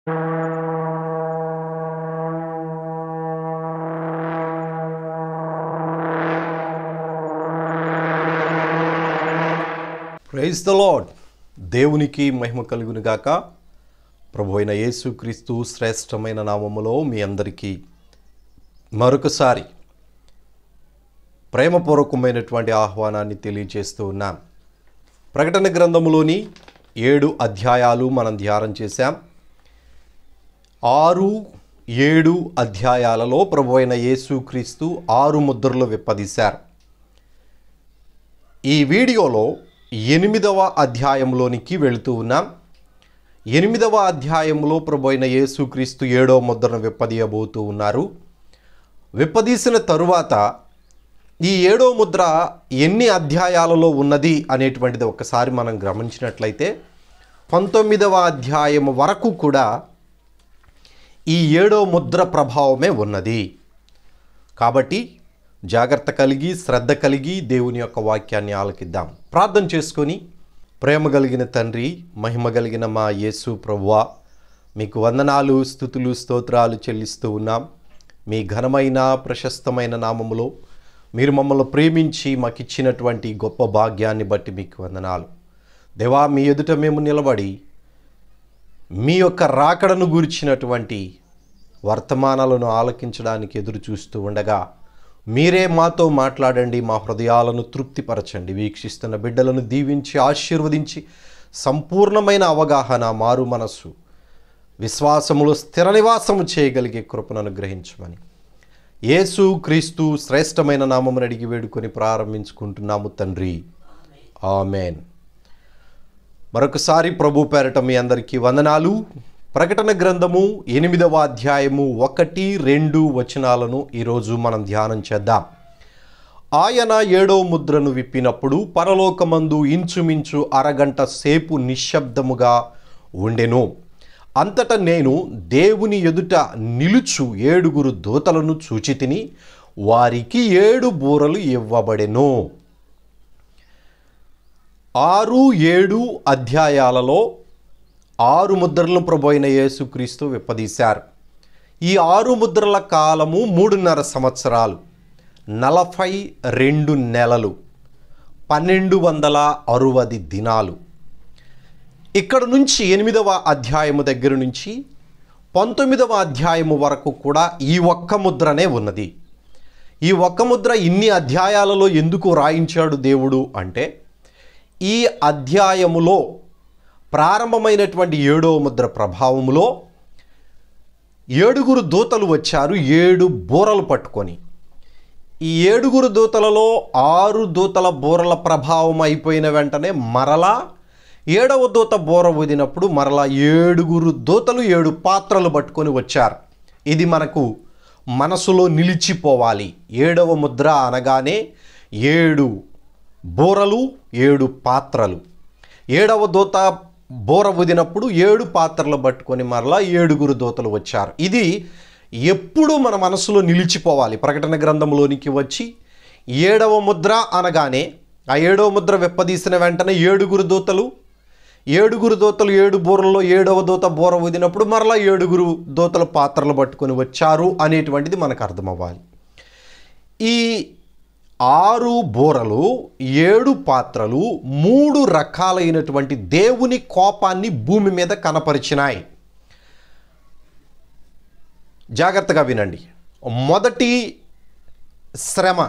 Praise the lord. దేవునికి మహిమ కలుగును గాక. ప్రభు అయిన యేసుక్రీస్తు శ్రేష్టమైన నామములో మీ అందరికీ మరొకసారి ప్రేమపూర్వకమైనటువంటి ఆహ్వానాన్ని తెలియజేస్తూ ఉన్నాం. ప్రకటన గ్రంథములోని 7 అధ్యాయాలు మనం ధ్యానం చేశాం. 6-7 అధ్యాయాలలో ప్రభు అయిన యేసుక్రీస్తు 6 ముద్రలు విప్పదీశారు. ఈ వీడియోలో 8వ అధ్యాయంలోనికి వెళుతూ ఉన్నాం. 8వ అధ్యాయంలో ప్రభు అయిన యేసుక్రీస్తు 7వ ముద్రను విప్పదీయబోతూ ఉన్నారు. విప్పదీసిన తరువాత ఈ 7వ ముద్ర ఎన్ని అధ్యాయాలలో ఉన్నది అనేటువంటిది ఒకసారి మనం గమనించినట్లయితే 19వ అధ్యాయం వరకు కూడా ఈ 7వ ముద్ర ప్రభావమే ఉన్నది. కాబట్టి జాగ్రత్త కలిగి శ్రద్ధ కలిగి దేవుని యొక్క వాక్యాన్ని ఆలకిద్దాం. ప్రార్థన చేసుకొని, ప్రేమ కలిగిన తండ్రి, మహిమ కలిగిన మా యేసు ప్రభువా, మీకు వందనాలు, స్తుతులు, స్తోత్రాలు చెల్లిస్తూ ఉన్నాం. మీ ఘనమైన ప్రశస్తమైన నామములో మీరు మమ్మల్ని ప్రేమించి మాకిచ్చినటువంటి గొప్ప భాగ్యాన్ని బట్టి మీకు వందనాలు. దేవా, మీ ఎదుట మేము నిలబడి మీ యొక్క రాకడను గురించినటువంటి వర్తమానాలను ఆలకించడానికి ఎదురు చూస్తూ ఉండగా మీరే మాతో మాట్లాడండి, మా హృదయాలను తృప్తిపరచండి. వీక్షిస్తున్న బిడ్డలను దీవించి ఆశీర్వదించి సంపూర్ణమైన అవగాహన, మారు మనస్సు, విశ్వాసములో స్థిర నివాసము చేయగలిగే కృపను అనుగ్రహించమని యేసు క్రీస్తు శ్రేష్టమైన నామమును అడిగి వేడుకొని ప్రారంభించుకుంటున్నాము తండ్రి, ఆమెన్. మరొకసారి ప్రభు పేరట మీ అందరికీ వందనాలు. ప్రకటన గ్రంథము 8వ అధ్యాయము 1-2 వచనాలను ఈరోజు మనం ధ్యానం చేద్దాం. ఆయన 7వ ముద్రను విప్పినప్పుడు పరలోకమందు ఇంచుమించు అరగంట సేపు నిశ్శబ్దముగా ఉండెను. అంతట నేను దేవుని ఎదుట నిలుచు 7 దూతలను చూచితిని. వారికి 7 బూరలు ఇవ్వబడెను. 6-7 అధ్యాయాలలో 6 ముద్రలను ప్రభు అయిన యేసుక్రీస్తు విప్పదీశారు. ఈ 6 ముద్రల కాలము 3.5 సంవత్సరాలు, 42 నెలలు, 1260 దినాలు. ఇక్కడ నుంచి 8వ అధ్యాయము దగ్గర నుంచి 19వ అధ్యాయము వరకు కూడా ఈ ఒక్క ముద్రనే ఉన్నది. ఈ ఒక్క ముద్ర ఇన్ని అధ్యాయాలలో ఎందుకు రాయించాడు దేవుడు అంటే, ఈ అధ్యాయములో ప్రారంభమైనటువంటి 7వ ముద్ర ప్రభావములో 7 దూతలు వచ్చారు 7 బూరలు పట్టుకొని. ఈ 7 దూతలలో 6 దూతల బూరల ప్రభావం అయిపోయిన వెంటనే మరలా 7వ దూత బూర ఊదినప్పుడు మరలా 7 దూతలు 7 పాత్రలు పట్టుకొని వచ్చారు. ఇది మనకు మనసులో నిలిచిపోవాలి. 7వ ముద్ర అనగానే 7 బూరలు 7 పాత్రలు. 7వ దూత బోర ఊదినప్పుడు 7 పాత్రలు పట్టుకొని మరలా 7 దూతలు వచ్చారు. ఇది ఎప్పుడూ మన మనసులో నిలిచిపోవాలి. ప్రకటన గ్రంథంలోనికి వచ్చి 7వ ముద్ర అనగానే ఆ 7వ ముద్ర విప్పదీసిన వెంటనే 7 దూతలు 7 బూరల్లో 7వ దూత బోర ఊదినప్పుడు మరలా 7 దూతల పాత్రలు పట్టుకొని వచ్చారు అనేటువంటిది మనకు అర్థమవ్వాలి. ఈ 6 బూరలు 7 పాత్రలు 3 రకాలైనటువంటి దేవుని కోపాన్ని భూమి మీద కనపరిచినాయి. జాగ్రత్తగా వినండి. మొదటి శ్రమ,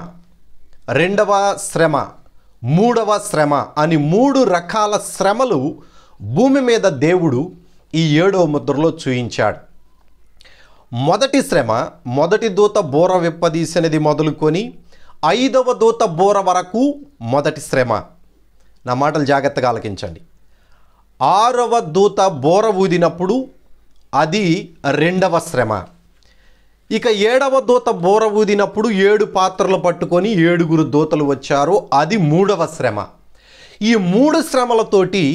2వ శ్రమ, 3వ శ్రమ అని 3 రకాల శ్రమలు భూమి మీద దేవుడు ఈ 7వ ముద్రలో చూయించాడు. మొదటి శ్రమ, మొదటి దూత బోర విప్పదీసినది మొదలుకొని 5వ దూత బోర వరకు మొదటి శ్రమ. నా మాటలు జాగ్రత్తగా ఆలకించండి. 6వ దూత బోర ఊదినప్పుడు అది 2వ శ్రమ. ఇక 7వ దూత బోర ఊదినప్పుడు 7 పాత్రలు పట్టుకొని 7 దూతలు వచ్చారు, అది 3వ శ్రమ. ఈ 3 శ్రమలతోటి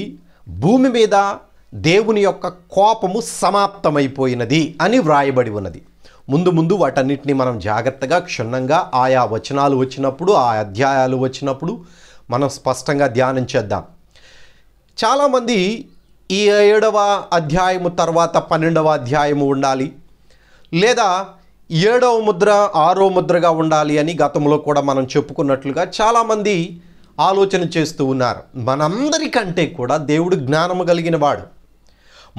భూమి మీద దేవుని యొక్క కోపము సమాప్తమైపోయినది అని వ్రాయబడి ఉన్నది. ముందు వాటన్నిటిని మనం జాగ్రత్తగా క్షుణ్ణంగా ఆయా వచనాలు వచ్చినప్పుడు, ఆ అధ్యాయాలు వచ్చినప్పుడు మనం స్పష్టంగా ధ్యానం చేద్దాం. చాలామంది ఈ 7వ అధ్యాయము తర్వాత 12వ అధ్యాయము ఉండాలి, లేదా 7వ ముద్ర 6వ ముద్రగా ఉండాలి అని గతంలో కూడా మనం చెప్పుకున్నట్లుగా చాలామంది ఆలోచన చేస్తూ ఉన్నారు. మనందరికంటే కూడా దేవుడు జ్ఞానము కలిగిన వాడు.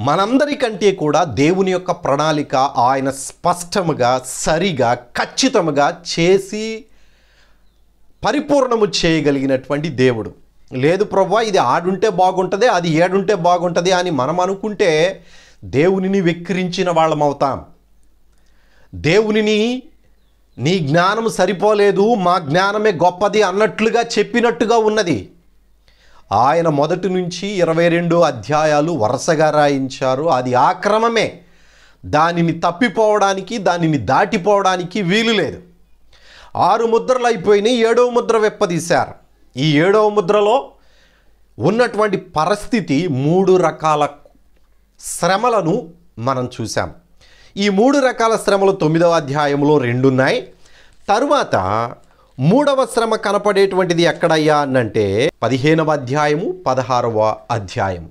మనందరికంటే కూడా దేవుని యొక్క ప్రణాళిక ఆయన స్పష్టముగా, సరిగా, ఖచ్చితముగా చేసి పరిపూర్ణము చేయగలిగినటువంటి దేవుడు. లేదు ప్రభువా, ఇది ఆడుంటే బాగుంటుంది, అది ఏడుంటే బాగుంటుంది అని మనం అనుకుంటే దేవునిని వెక్కిరించిన వాళ్ళం అవుతాం. దేవునిని నీ జ్ఞానం సరిపోలేదు, మా జ్ఞానమే గొప్పది అన్నట్లుగా చెప్పినట్టుగా ఉన్నది. ఆయన మొదటి నుంచి 22 అధ్యాయాలు వరుసగా రాయించారు. అది ఆ క్రమమే. దానిని తప్పిపోవడానికి, దానిని దాటిపోవడానికి వీలు లేదు. 6 ముద్రలు అయిపోయినాయి, 7వ ముద్ర విప్పదీశారు. ఈ 7వ ముద్రలో ఉన్నటువంటి పరిస్థితి 3 రకాల శ్రమలను మనం చూసాం. ఈ 3 రకాల శ్రమలు 9వ అధ్యాయంలో 2 ఉన్నాయి. తరువాత 3వ శ్రమ కనపడేటువంటిది ఎక్కడయ్యా అనంటే 15వ అధ్యాయము 16వ అధ్యాయం.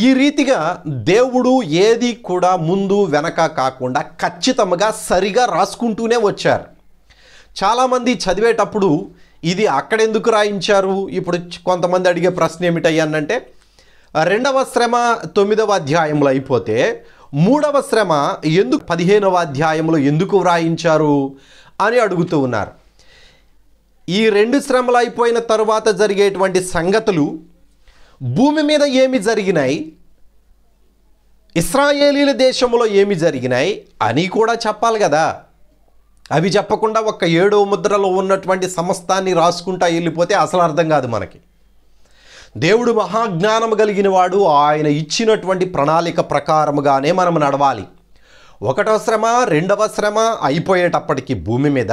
ఈ రీతిగా దేవుడు ఏది కూడా ముందు వెనక కాకుండా ఖచ్చితంగా సరిగా రాసుకుంటూనే వచ్చారు. చాలామంది చదివేటప్పుడు ఇది అక్కడెందుకు రాయించారు? ఇప్పుడు కొంతమంది అడిగే ప్రశ్న ఏమిటయ్యానంటే 2వ శ్రమ 9వ అధ్యాయంలో అయిపోతే 3వ శ్రమ ఎందుకు 15వ అధ్యాయంలో ఎందుకు వ్రాయించారు అని అడుగుతూ ఉన్నారు. ఈ 2 శ్రమలు అయిపోయిన తరువాత జరిగేటువంటి సంగతులు, భూమి మీద ఏమి జరిగినాయి, ఇశ్రాయేలీల దేశంలో ఏమి జరిగినాయి అని కూడా చెప్పాలి కదా. అవి చెప్పకుండా ఒక్క 7వ ముద్రలో ఉన్నటువంటి సమస్తాన్ని రాసుకుంటా వెళ్ళిపోతే అసలు అర్థం కాదు మనకి. దేవుడు మహాజ్ఞానం కలిగిన వాడు. ఆయన ఇచ్చినటువంటి ప్రణాళిక ప్రకారముగానే మనం నడవాలి. 1వ శ్రమ 2వ శ్రమ అయిపోయేటప్పటికి భూమి మీద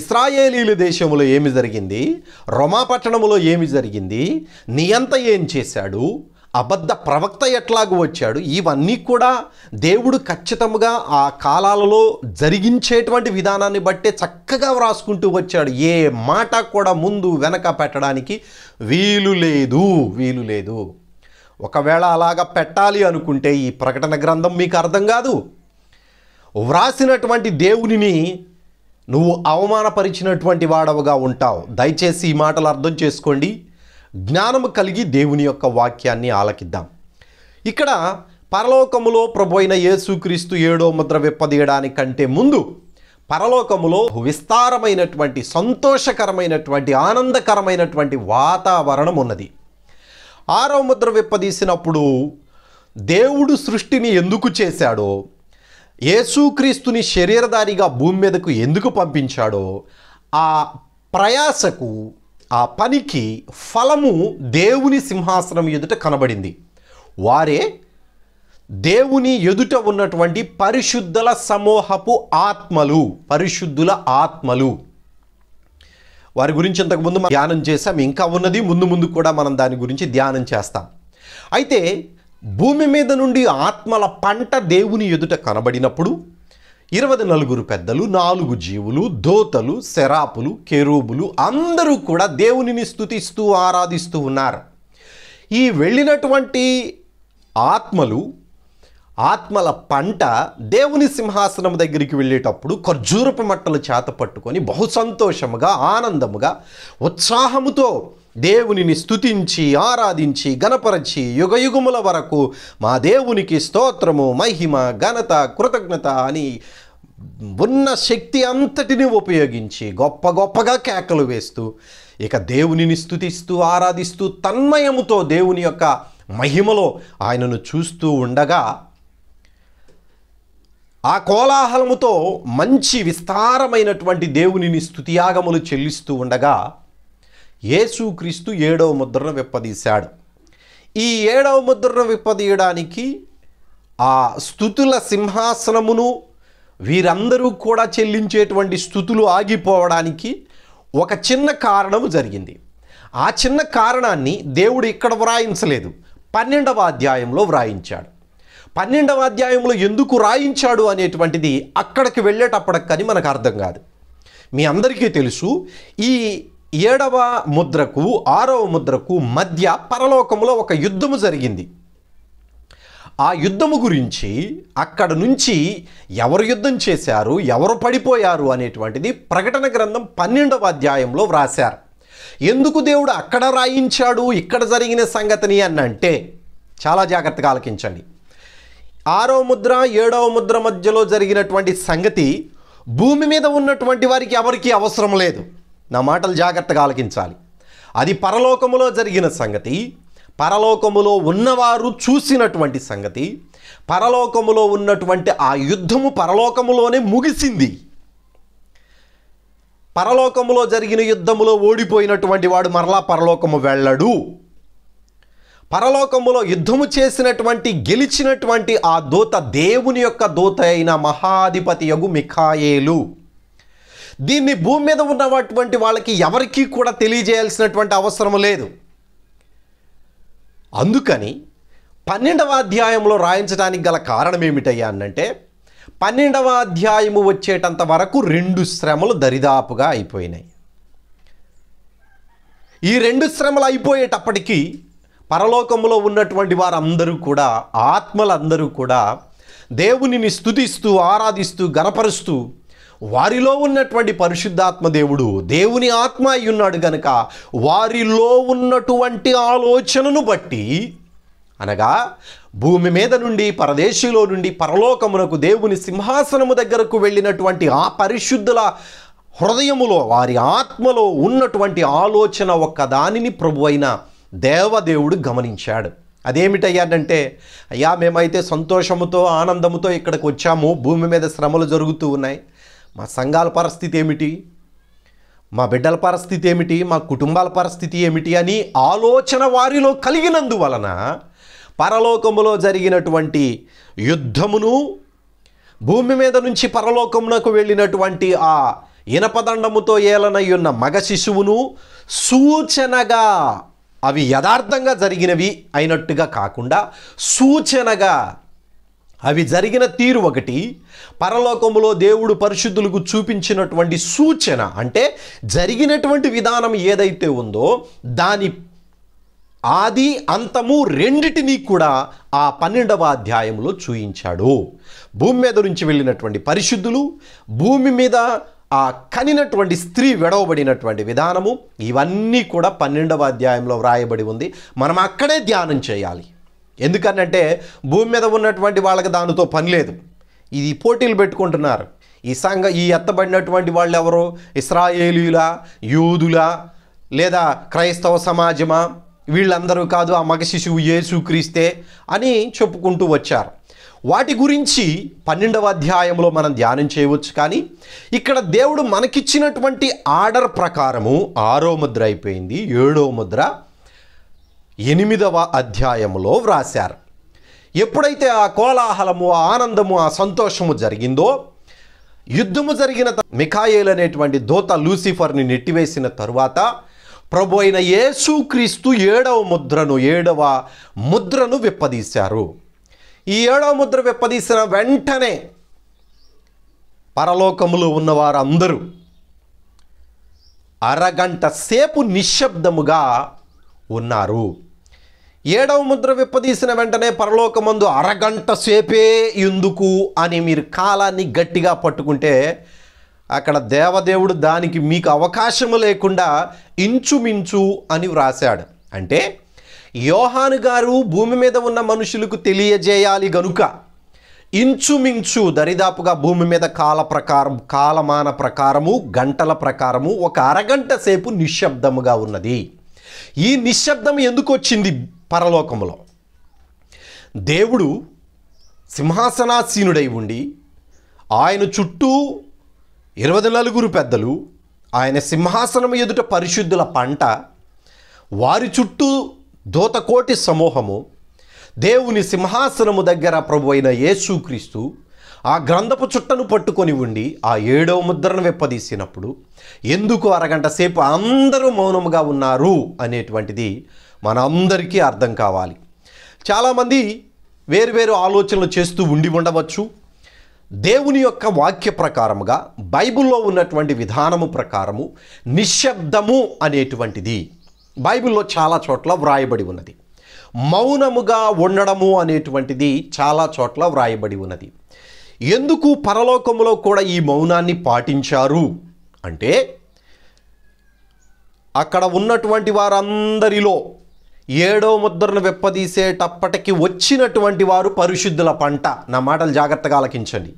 ఇశ్రాయేలీల దేశంలో ఏమి జరిగింది, రోమా పట్టణంలో ఏమి జరిగింది, నియంత ఏం చేశాడు, అబద్ధ ప్రవక్త ఎట్లాగూ వచ్చాడు, ఇవన్నీ కూడా దేవుడు ఖచ్చితంగా ఆ కాలాలలో జరిగించేటువంటి విధానాన్ని బట్టే చక్కగా వ్రాసుకుంటూ వచ్చాడు. ఏ మాట కూడా ముందు వెనక పెట్టడానికి వీలు లేదు. ఒకవేళ అలాగా పెట్టాలి అనుకుంటే ఈ ప్రకటన గ్రంథం మీకు అర్థం కాదు. వ్రాసినటువంటి దేవునిని నువ్వు అవమానపరిచినటువంటి వాడవుగా ఉంటావు. దయచేసి ఈ మాటలు అర్థం చేసుకోండి. జ్ఞానము కలిగి దేవుని యొక్క వాక్యాన్ని ఆలకిద్దాం. ఇక్కడ పరలోకములో ప్రభు అయిన యేసుక్రీస్తు 7వ ముద్ర విప్పదీయడానికంటే ముందు పరలోకములో విస్తారమైనటువంటి, సంతోషకరమైనటువంటి, ఆనందకరమైనటువంటి వాతావరణం ఉన్నది. 6వ ముద్ర విప్పదీసినప్పుడు దేవుడు సృష్టిని ఎందుకు చేశాడో, యేసుక్రీస్తుని శరీరధారిగా భూమి మీదకు ఎందుకు పంపించాడో, ఆ ప్రయాసకు, ఆ పనికి ఫలము దేవుని సింహాసనం ఎదుట కనబడింది. వారే దేవుని ఎదుట ఉన్నటువంటి పరిశుద్ధుల సమూహపు ఆత్మలు, పరిశుద్ధుల ఆత్మలు. వారి గురించి ఇంతకుముందు మనం ధ్యానం చేసాం. ఇంకా ఉన్నది, ముందు కూడా మనం దాని గురించి ధ్యానం చేస్తాం. అయితే భూమి మీద నుండి ఆత్మల పంట దేవుని ఎదుట కనబడినప్పుడు 24 పెద్దలు, 4 జీవులు, దోతలు, శరాపులు, కెరూబులు అందరూ కూడా దేవునిని స్తుతిస్తూ ఆరాధిస్తూ ఉన్నారు. ఈ వెళ్ళినటువంటి ఆత్మల పంట దేవుని సింహాసనం దగ్గరికి వెళ్ళేటప్పుడు ఖర్జూరపు మట్టలు చేత పట్టుకొని బహు సంతోషముగా, ఆనందముగా, ఉత్సాహముతో దేవునిని స్తుతించి, ఆరాధించి, గణపరచి యుగయుగముల వరకు మా దేవునికి స్తోత్రము, మహిమ, ఘనత, కృతజ్ఞత అని ఉన్న శక్తి అంతటిని ఉపయోగించి గొప్పగా కేకలు వేస్తూ ఇక దేవునిని స్తుతిస్తూ, ఆరాధిస్తూ, తన్మయముతో దేవుని యొక్క మహిమలో ఆయనను చూస్తూ ఉండగా, ఆ కోలాహలముతో మంచి విస్తారమైనటువంటి దేవునిని స్తుతియాగములు చెల్లిస్తూ ఉండగా యేసుక్రీస్తు 7వ ముద్రను విప్పదీశాడు. ఈ 7వ ముద్రను విప్పదీయడానికి ఆ స్తుతుల సింహాసనమును వీరందరూ కూడా చెల్లించేటువంటి స్తుతులు ఆగిపోవడానికి ఒక చిన్న కారణము జరిగింది. ఆ చిన్న కారణాన్ని దేవుడు ఇక్కడ వ్రాయించలేదు, 12వ అధ్యాయంలో వ్రాయించాడు. 12వ అధ్యాయంలో ఎందుకు రాయించాడు అనేటువంటిది అక్కడికి వెళ్ళేటప్పటికని మనకు అర్థం కాదు. మీ అందరికీ తెలుసు, ఈ 7వ ముద్రకు 6వ ముద్రకు మధ్య పరలోకంలో ఒక యుద్ధము జరిగింది. ఆ యుద్ధము గురించి అక్కడ నుంచి ఎవరు యుద్ధం చేశారు, ఎవరు పడిపోయారు అనేటువంటిది ప్రకటన గ్రంథం 12వ అధ్యాయంలో వ్రాశారు. ఎందుకు దేవుడు అక్కడ రాయించాడు ఇక్కడ జరిగిన సంగతిని అంటే చాలా జాగ్రత్తగా ఆలకించండి. 6వ ముద్ర 7వ ముద్ర మధ్యలో జరిగినటువంటి సంగతి భూమి మీద ఉన్నటువంటి వారికి ఎవరికీ అవసరం లేదు. నా మాటలు జాగ్రత్తగా ఆలకించాలి. అది పరలోకములో జరిగిన సంగతి, పరలోకములో ఉన్నవారు చూసినటువంటి సంగతి, పరలోకములో ఉన్నటువంటి ఆ యుద్ధము పరలోకములోనే ముగిసింది. పరలోకములో జరిగిన యుద్ధములో ఓడిపోయినటువంటి వాడు మరలా పరలోకము వెళ్ళడు. పరలోకములో యుద్ధము చేసినటువంటి గెలిచినటువంటి ఆ దూత దేవుని యొక్క దూత అయిన మహాధిపతి యగు మిఖాయేలు. దీన్ని భూమి మీద ఉన్నటువంటి వాళ్ళకి ఎవరికీ కూడా తెలియజేయాల్సినటువంటి అవసరం లేదు. అందుకని 12వ అధ్యాయంలో రాయించడానికి గల కారణం ఏమిటయ్యా అంటే 12వ అధ్యాయము వచ్చేటంత వరకు 2 శ్రమలు దరిదాపుగా అయిపోయినాయి. ఈ 2 శ్రమలు అయిపోయేటప్పటికీ పరలోకములో ఉన్నటువంటి వారందరూ కూడా, ఆత్మలందరూ కూడా దేవునిని స్తుతిస్తూ ఆరాధిస్తూ గణపరుస్తూ, వారిలో ఉన్నటువంటి పరిశుద్ధాత్మ దేవుడు దేవుని ఆత్మ అయి ఉన్నాడు గనుక వారిలో ఉన్నటువంటి ఆలోచనను బట్టి, అనగా భూమి మీద నుండి పరదేశంలో నుండి పరలోకమునకు దేవుని సింహాసనము దగ్గరకు వెళ్ళినటువంటి ఆ పరిశుద్ధుల హృదయములో, వారి ఆత్మలో ఉన్నటువంటి ఆలోచన ఒక్కదానిని ప్రభు అయిన దేవదేవుడు గమనించాడు. అదేమిటయ్యాడంటే, అయ్యా మేమైతే సంతోషముతో ఆనందముతో ఇక్కడికి వచ్చాము, భూమి మీద శ్రమలు జరుగుతూ ఉన్నాయి, మా సంఘాల పరిస్థితి ఏమిటి, మా బిడ్డల పరిస్థితి ఏమిటి, మా కుటుంబాల పరిస్థితి ఏమిటి అని ఆలోచన వారిలో కలిగినందువలన పరలోకములో జరిగినటువంటి యుద్ధమును, భూమి మీద నుంచి పరలోకమునకు వెళ్ళినటువంటి ఆ ఇనపదండముతో ఏలనయ్యున్న మగ శిశువును సూచనగా, అవి యథార్థంగా జరిగినవి అయినట్టుగా కాకుండా సూచనగా, అవి జరిగిన తీరు ఒకటి, పరలోకములో దేవుడు పరిశుద్ధులకు చూపించినటువంటి సూచన అంటే జరిగినటువంటి విధానం ఏదైతే ఉందో దాని ఆది అంతము రెండిటినీ కూడా ఆ 12వ అధ్యాయంలో చూయించాడు. భూమి మీద నుంచి వెళ్ళినటువంటి పరిశుద్ధులు, భూమి మీద ఆ కనినటువంటి స్త్రీ విడవబడినటువంటి విధానము, ఇవన్నీ కూడా 12వ అధ్యాయంలో వ్రాయబడి ఉంది. మనం అక్కడే ధ్యానం చేయాలి. ఎందుకనంటే భూమి మీద ఉన్నటువంటి వాళ్ళకి దానితో పని లేదు. ఇది పోటీలు పెట్టుకుంటున్నారు. ఈ ఎత్తబడినటువంటి వాళ్ళు ఎవరు, ఇశ్రాయేలీయులా, యూదులా, లేదా క్రైస్తవ సమాజమా, వీళ్ళందరూ కాదు, ఆ మగ శిశువు యేసుక్రీస్తే అని చెప్పుకుంటూ వచ్చారు. వాటి గురించి 12వ అధ్యాయంలో మనం ధ్యానం చేయవచ్చు. కానీ ఇక్కడ దేవుడు మనకిచ్చినటువంటి ఆర్డర్ ప్రకారము 6వ ముద్ర అయిపోయింది, 7వ ముద్ర 8వ అధ్యాయంలో వ్రాశారు. ఎప్పుడైతే ఆ కోలాహలము, ఆ ఆనందము, ఆ సంతోషము జరిగిందో, యుద్ధము జరిగిన మిఖాయేలు అనేటువంటి దూత లూసిఫర్ని నెట్టివేసిన తరువాత ప్రభు అయిన యేసుక్రీస్తు 7వ ముద్రను విప్పదీశారు. ఈ 7వ ముద్ర విప్పదీసిన వెంటనే పరలోకములో ఉన్నవారందరూ అరగంట సేపు నిశ్శబ్దముగా ఉన్నారు. 7వ ముద్ర విప్పదీసిన వెంటనే పరలోకమందు అరగంట సేపే ఎందుకు అని మీరు కాలాన్ని గట్టిగా పట్టుకుంటే అక్కడ దేవదేవుడు దానికి మీకు అవకాశము లేకుండా ఇంచుమించు అని వ్రాశాడు. అంటే యోహాను గారు భూమి మీద ఉన్న మనుషులకు తెలియజేయాలి గనుక ఇంచుమించు దరిదాపుగా భూమి మీద కాలమాన ప్రకారము, గంటల ప్రకారము ఒక అరగంట సేపు నిశ్శబ్దముగా ఉన్నది. ఈ నిశ్శబ్దం ఎందుకు వచ్చింది? పరలోకములో దేవుడు సింహాసనాసీనుడై ఉండి ఆయన చుట్టూ 24 పెద్దలు, ఆయన సింహాసనం ఎదుట పరిశుద్ధుల పంట, వారి చుట్టూ దూతకోటి సమూహము, దేవుని సింహాసనము దగ్గర ప్రభు అయిన యేసుక్రీస్తు ఆ గ్రంథపు చుట్టను పట్టుకొని ఉండి ఆ 7వ ముద్రను విప్పదీసినప్పుడు ఎందుకు అరగంట సేపు అందరూ మౌనముగా ఉన్నారు అనేటువంటిది మనందరికీ అర్థం కావాలి. చాలామంది వేరువేరు ఆలోచనలు చేస్తూ ఉండి ఉండవచ్చు. దేవుని యొక్క వాక్య ప్రకారముగా, బైబిల్లో ఉన్నటువంటి విధానము ప్రకారము నిశ్శబ్దము అనేటువంటిది బైబిల్లో చాలా చోట్ల వ్రాయబడి ఉన్నది. మౌనముగా ఉండడము అనేటువంటిది చాలా చోట్ల వ్రాయబడి ఉన్నది. ఎందుకు పరలోకములో కూడా ఈ మౌనాన్ని పాటించారు అంటే, అక్కడ ఉన్నటువంటి వారందరిలో 7వ ముద్రను విప్పదీసేటప్పటికి వచ్చినటువంటి వారు పరిశుద్ధుల పంట. నా మాటలు జాగ్రత్తగా ఆలకించండి.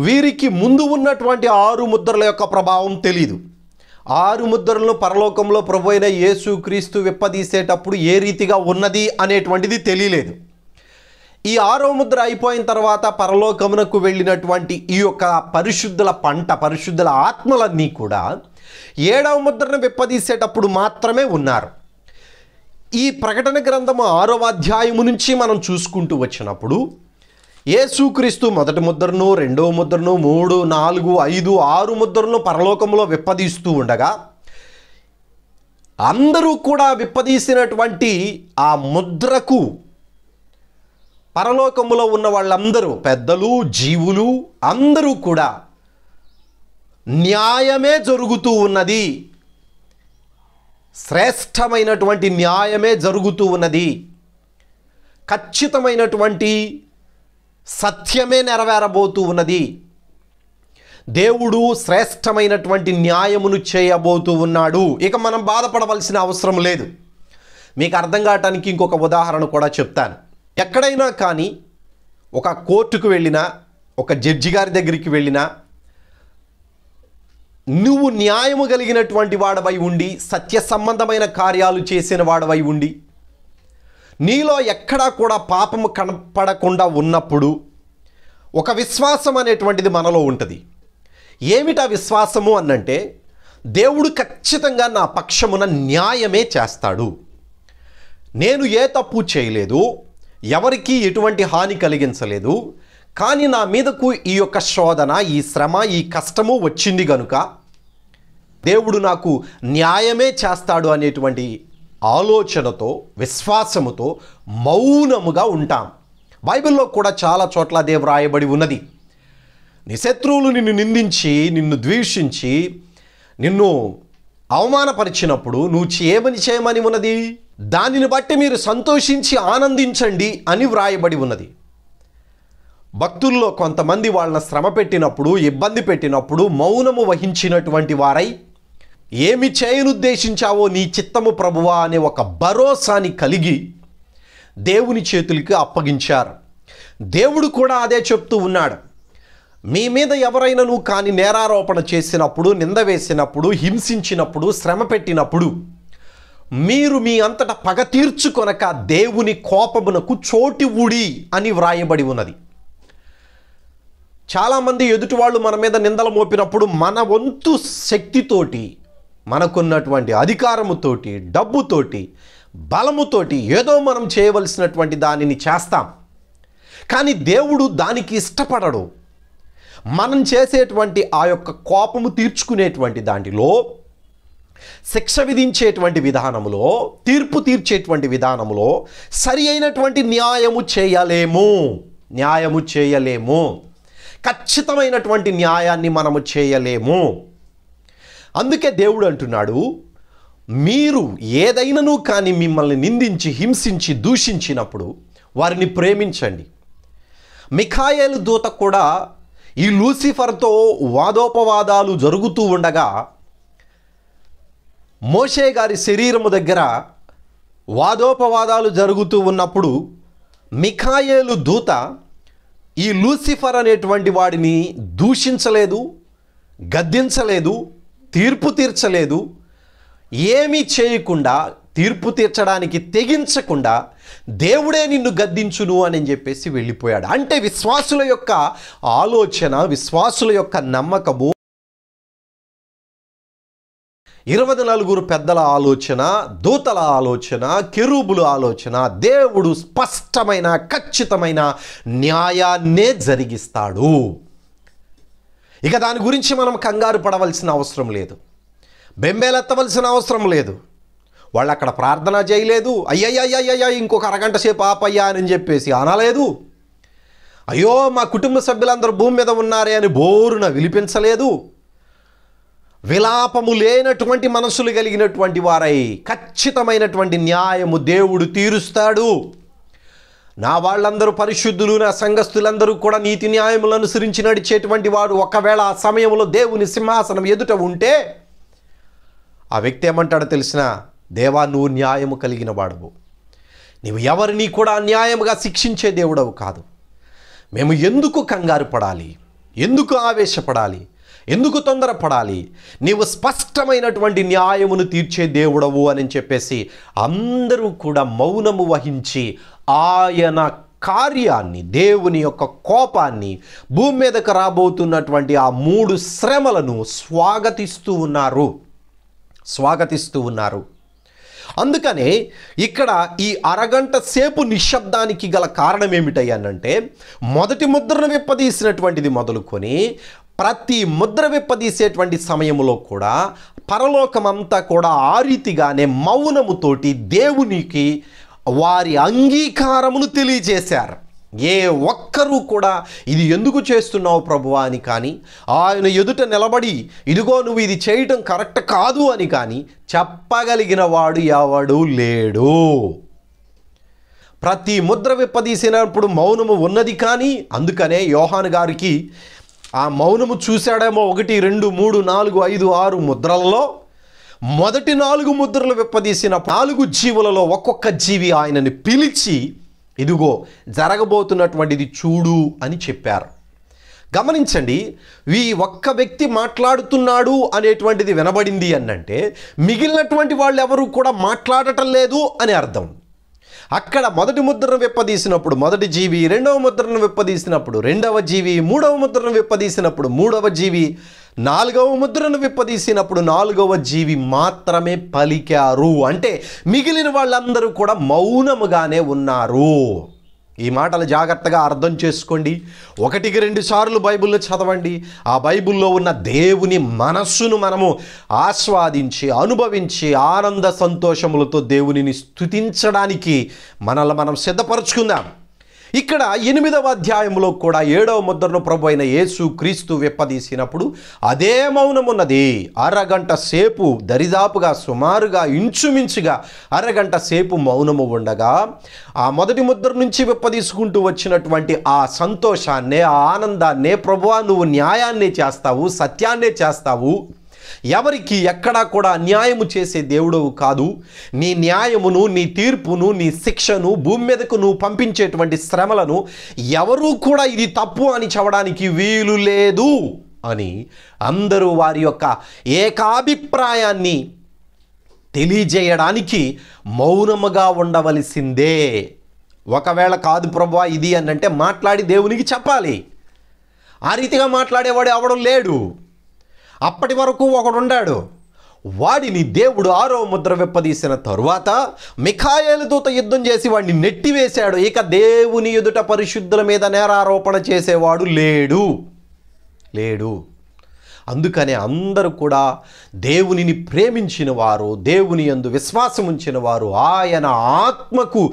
వీరికి ముందు ఉన్నటువంటి 6 ముద్రల యొక్క ప్రభావం తెలీదు. 6 ముద్రలను పరలోకంలో ప్రభువైన యేసుక్రీస్తు విప్పదీసేటప్పుడు ఏ రీతిగా ఉన్నది అనేటువంటిది తెలియలేదు. ఈ 6వ ముద్ర అయిపోయిన తర్వాత పరలోకమునకు వెళ్ళినటువంటి ఈ యొక్క పరిశుద్ధుల పంట, పరిశుద్ధుల ఆత్మలన్నీ కూడా 7వ ముద్రను విప్పదీసేటప్పుడు మాత్రమే ఉన్నారు. ఈ ప్రకటన గ్రంథము 6వ అధ్యాయము నుంచి మనం చూసుకుంటూ వచ్చినప్పుడు యేసుక్రీస్తు మొదటి ముద్రను, 2వ ముద్రను, 3, 4, 5, 6 ముద్రలను పరలోకంలో విప్పదీస్తూ ఉండగా అందరూ కూడా విప్పదీసినటువంటి ఆ ముద్రకు పరలోకములో ఉన్న వాళ్ళందరూ, పెద్దలు, జీవులు అందరూ కూడా న్యాయమే జరుగుతూ ఉన్నది, శ్రేష్టమైనటువంటి న్యాయమే జరుగుతూ ఉన్నది, ఖచ్చితమైనటువంటి సత్యమే నెరవేరబోతూ ఉన్నది, దేవుడు శ్రేష్టమైనటువంటి న్యాయమును చేయబోతూ ఉన్నాడు. ఇక మనం బాధపడవలసిన అవసరం లేదు. మీకు అర్థం కావటానికి ఇంకొక ఉదాహరణ కూడా చెప్తాను. ఎక్కడైనా కానీ ఒక కోర్టుకు వెళ్ళినా, ఒక జడ్జి గారి దగ్గరికి వెళ్ళినా, నువ్వు న్యాయము కలిగినటువంటి వాడవై ఉండి, సత్య సంబంధమైన కార్యాలు చేసిన వాడవై ఉండి, నీలో ఎక్కడా కూడా పాపము కనపడకుండా ఉన్నప్పుడు ఒక విశ్వాసం అనేటువంటిది మనలో ఉంటుంది. ఏమిటా విశ్వాసము అనంటే, దేవుడు ఖచ్చితంగా నా పక్షమున న్యాయమే చేస్తాడు, నేను ఏ తప్పు చేయలేదు, ఎవరికి ఎటువంటి హాని కలిగించలేదు, కానీ నా మీదకు ఈ యొక్క శోధన, ఈ శ్రమ, ఈ కష్టము వచ్చింది కనుక దేవుడు నాకు న్యాయమే చేస్తాడు అనేటువంటి ఆలోచనతో, విశ్వాసముతో మౌనముగా ఉంటాం. బైబిల్లో కూడా చాలా చోట్ల అదే వ్రాయబడి ఉన్నది. నీ శత్రువులు నిన్ను నిందించి, నిన్ను ద్వేషించి, నిన్ను అవమానపరిచినప్పుడు నువ్వు చేయమని ఉన్నది, దానిని బట్టి మీరు సంతోషించి ఆనందించండి అని వ్రాయబడి ఉన్నది. భక్తుల్లో కొంతమంది వాళ్ళని శ్రమ పెట్టినప్పుడు, ఇబ్బంది పెట్టినప్పుడు మౌనము వహించినటువంటి వారై, ఏమి చేయనుద్దేశించావో నీ చిత్తము ప్రభువా అనే ఒక భరోసాని కలిగి దేవుని చేతులకి అప్పగించారు. దేవుడు కూడా అదే చెప్తూ ఉన్నాడు. మీ మీద ఎవరైనాను కానీ నేరారోపణ చేసినప్పుడు, నింద వేసినప్పుడు, హింసించినప్పుడు, శ్రమ పెట్టినప్పుడు మీరు మీ అంతటా పగ తీర్చుకొనక దేవుని కోపమునకు చోటు ఊడి అని వ్రాయబడి ఉన్నది. చాలామంది ఎదుటి వాళ్ళు మన మీద నిందలు మోపినప్పుడు మన వంతు శక్తితోటి, మనకున్నటువంటి అధికారముతోటి, డబ్బుతోటి, బలముతోటి ఏదో మనం చేయవలసినటువంటి దానిని చేస్తాం. కానీ దేవుడు దానికి ఇష్టపడడు. మనం చేసేటువంటి ఆ యొక్క కోపము తీర్చుకునేటువంటి దాంట్లో, శిక్ష విధించేటువంటి విధానములో, తీర్పు తీర్చేటువంటి విధానములో సరి అయినటువంటి న్యాయము చేయలేము, ఖచ్చితమైనటువంటి న్యాయాన్ని మనము చేయలేము. అందుకే దేవుడు అంటున్నాడు, మీరు ఏదైనాను కానీ మిమ్మల్ని నిందించి, హింసించి, దూషించినప్పుడు వారిని ప్రేమించండి. మిఖాయేలు దూత కూడా ఈ లూసిఫర్తో వాదోపవాదాలు జరుగుతూ ఉండగా, మోషే గారి శరీరము దగ్గర వాదోపవాదాలు జరుగుతూ ఉన్నప్పుడు మిఖాయేలు దూత ఈ లూసిఫర్ అనేటువంటి వాడిని దూషించలేదు, గద్దించలేదు, తీర్పు తీర్చలేదు. ఏమీ చేయకుండా, తీర్పు తీర్చడానికి తెగించకుండా దేవుడే నిన్ను గద్దించును అని చెప్పేసి వెళ్ళిపోయాడు. అంటే విశ్వాసుల యొక్క ఆలోచన, విశ్వాసుల యొక్క నమ్మకము, 24 పెద్దల ఆలోచన, దూతల ఆలోచన, కెరూబుల ఆలోచన, దేవుడు స్పష్టమైన ఖచ్చితమైన న్యాయాన్నే జరిగిస్తాడు. ఇక దాని గురించి మనం కంగారు పడవలసిన అవసరం లేదు, బెంబేలెత్తవలసిన అవసరం లేదు. వాళ్ళు అక్కడ ప్రార్థన చేయలేదు, అయ్యయ్యయ్యయ్యా ఇంకొక అరగంట సేపు ఆపయ్యా అని చెప్పేసి అనలేదు. అయ్యో మా కుటుంబ సభ్యులందరూ భూమి మీద ఉన్నారే అని బోరున విలిపించలేదు. విలాపము లేనటువంటి మనసులు కలిగినటువంటి వారై ఖచ్చితమైనటువంటి న్యాయము దేవుడు తీరుస్తాడు. నా వాళ్ళందరూ పరిశుద్ధులు, నా సంఘస్థులందరూ కూడా నీతి న్యాయములను అనుసరించి నడిచేటువంటి వాడు ఒకవేళ ఆ సమయంలో దేవుని సింహాసనం ఎదుట ఉంటే ఆ వ్యక్తి ఏమంటాడో తెలిసిన, దేవా నువ్వు న్యాయము కలిగిన వాడవు, నీవు ఎవరిని కూడా అన్యాయముగా శిక్షించే దేవుడవు కాదు. మేము ఎందుకు కంగారు పడాలి, ఎందుకు ఆవేశపడాలి, ఎందుకు తొందరపడాలి, నీవు స్పష్టమైనటువంటి న్యాయమును తీర్చే దేవుడవు అని చెప్పేసి అందరూ కూడా మౌనము వహించి ఆయన కార్యాన్ని, దేవుని యొక్క కోపాన్ని, భూమి మీదకు రాబోతున్నటువంటి ఆ 3 శ్రమలను స్వాగతిస్తూ ఉన్నారు. అందుకనే ఇక్కడ ఈ అరగంట సేపు నిశ్శబ్దానికి గల కారణం ఏమిటయ్యానంటే, మొదటి ముద్రను విప్పదీసినటువంటిది మొదలుకొని ప్రతి ముద్ర విప్పదీసేటువంటి సమయంలో కూడా పరలోకమంతా కూడా ఆ రీతిగానే మౌనముతోటి దేవునికి వారి అంగీకారమును తెలియజేశారు. ఏ ఒక్కరూ కూడా ఇది ఎందుకు చేస్తున్నావు ప్రభువా అని కానీ, ఆయన ఎదుట నిలబడి ఇదిగో నువ్వు ఇది చేయటం కరెక్ట్ కాదు అని కానీ చెప్పగలిగిన వాడు ఎవడు లేడు. ప్రతి ముద్ర విప్పదీసినప్పుడు మౌనము ఉన్నది. కానీ అందుకనే యోహాను గారికి ఆ మౌనము చూశాడేమో 1, 2, 3, 4, 5, 6 ముద్రలలో మొదటి 4 ముద్రలు విప్పదీసిన 4 జీవులలో ఒక్కొక్క జీవి ఆయనని పిలిచి ఇదిగో జరగబోతున్నటువంటిది చూడు అని చెప్పారు. గమనించండి, ఈ ఒక్క వ్యక్తి మాట్లాడుతున్నాడు అనేటువంటిది వినబడింది అనంటే మిగిలినటువంటి వాళ్ళు ఎవరు కూడా మాట్లాడటం లేదు అని అర్థం. అక్కడ మొదటి ముద్రను విప్పదీసినప్పుడు మొదటి జీవి, రెండవ ముద్రను విప్పదీసినప్పుడు రెండవ జీవి, మూడవ ముద్రను విప్పదీసినప్పుడు మూడవ జీవి, నాలుగవ ముద్రను విప్పదీసినప్పుడు నాలుగవ జీవి మాత్రమే పలికారు. అంటే మిగిలిన వాళ్ళందరూ కూడా మౌనముగానే ఉన్నారు. ఈ మాటలు జాగ్రత్తగా అర్థం చేసుకోండి. 1కి 2 సార్లు బైబిల్ని చదవండి. ఆ బైబిల్లో ఉన్న దేవుని మనస్సును మనము ఆస్వాదించి అనుభవించి ఆనంద సంతోషములతో దేవునిని స్తుతించడానికి మనల్ని మనం సిద్ధపరచుకుందాం. ఇక్కడ 8వ అధ్యాయంలో కూడా 7వ ముద్రను ప్రభు అయిన యేసు క్రీస్తు విప్పదీసినప్పుడు అదే మౌనమున్నది. అరగంట సేపు దరిదాపుగా సుమారుగా ఇంచుమించుగా అరగంట సేపు మౌనము ఉండగా ఆ మొదటి ముద్ర నుంచి విప్పదీసుకుంటూ వచ్చినటువంటి ఆ సంతోషాన్నే, ఆ ఆనందాన్నే, ప్రభువా నువ్వు న్యాయాన్నే చేస్తావు, సత్యాన్నే చేస్తావు, ఎవరికి ఎక్కడా కూడా అన్యాయము చేసే దేవుడవు కాదు, నీ న్యాయమును, నీ తీర్పును, నీ శిక్షను, భూమి మీదకు నువ్వు పంపించేటువంటి శ్రమలను ఎవరూ కూడా ఇది తప్పు అని చెప్పడానికి వీలు లేదు అని అందరూ వారి యొక్క ఏకాభిప్రాయాన్ని తెలియజేయడానికి మౌనముగా ఉండవలసిందే. ఒకవేళ కాదు ప్రభువా ఇది అని అంటే మాట్లాడి దేవునికి చెప్పాలి. ఆ రీతిగా మాట్లాడేవాడు ఎవడు లేడు. అప్పటి వరకు ఒకడున్నాడు. వాడిని దేవుడు 6వ ముద్ర విప్పదీసిన తరువాత మిఖాయేలు దూత యుద్ధం చేసి వాడిని నెట్టివేశాడు. ఇక దేవుని ఎదుట పరిశుద్ధుల మీద నేరారోపణ చేసేవాడు లేడు. అందుకనే అందరూ కూడా దేవునిని ప్రేమించిన వారు, దేవుని యందు విశ్వాసం ఉంచిన వారు, ఆయన ఆత్మకు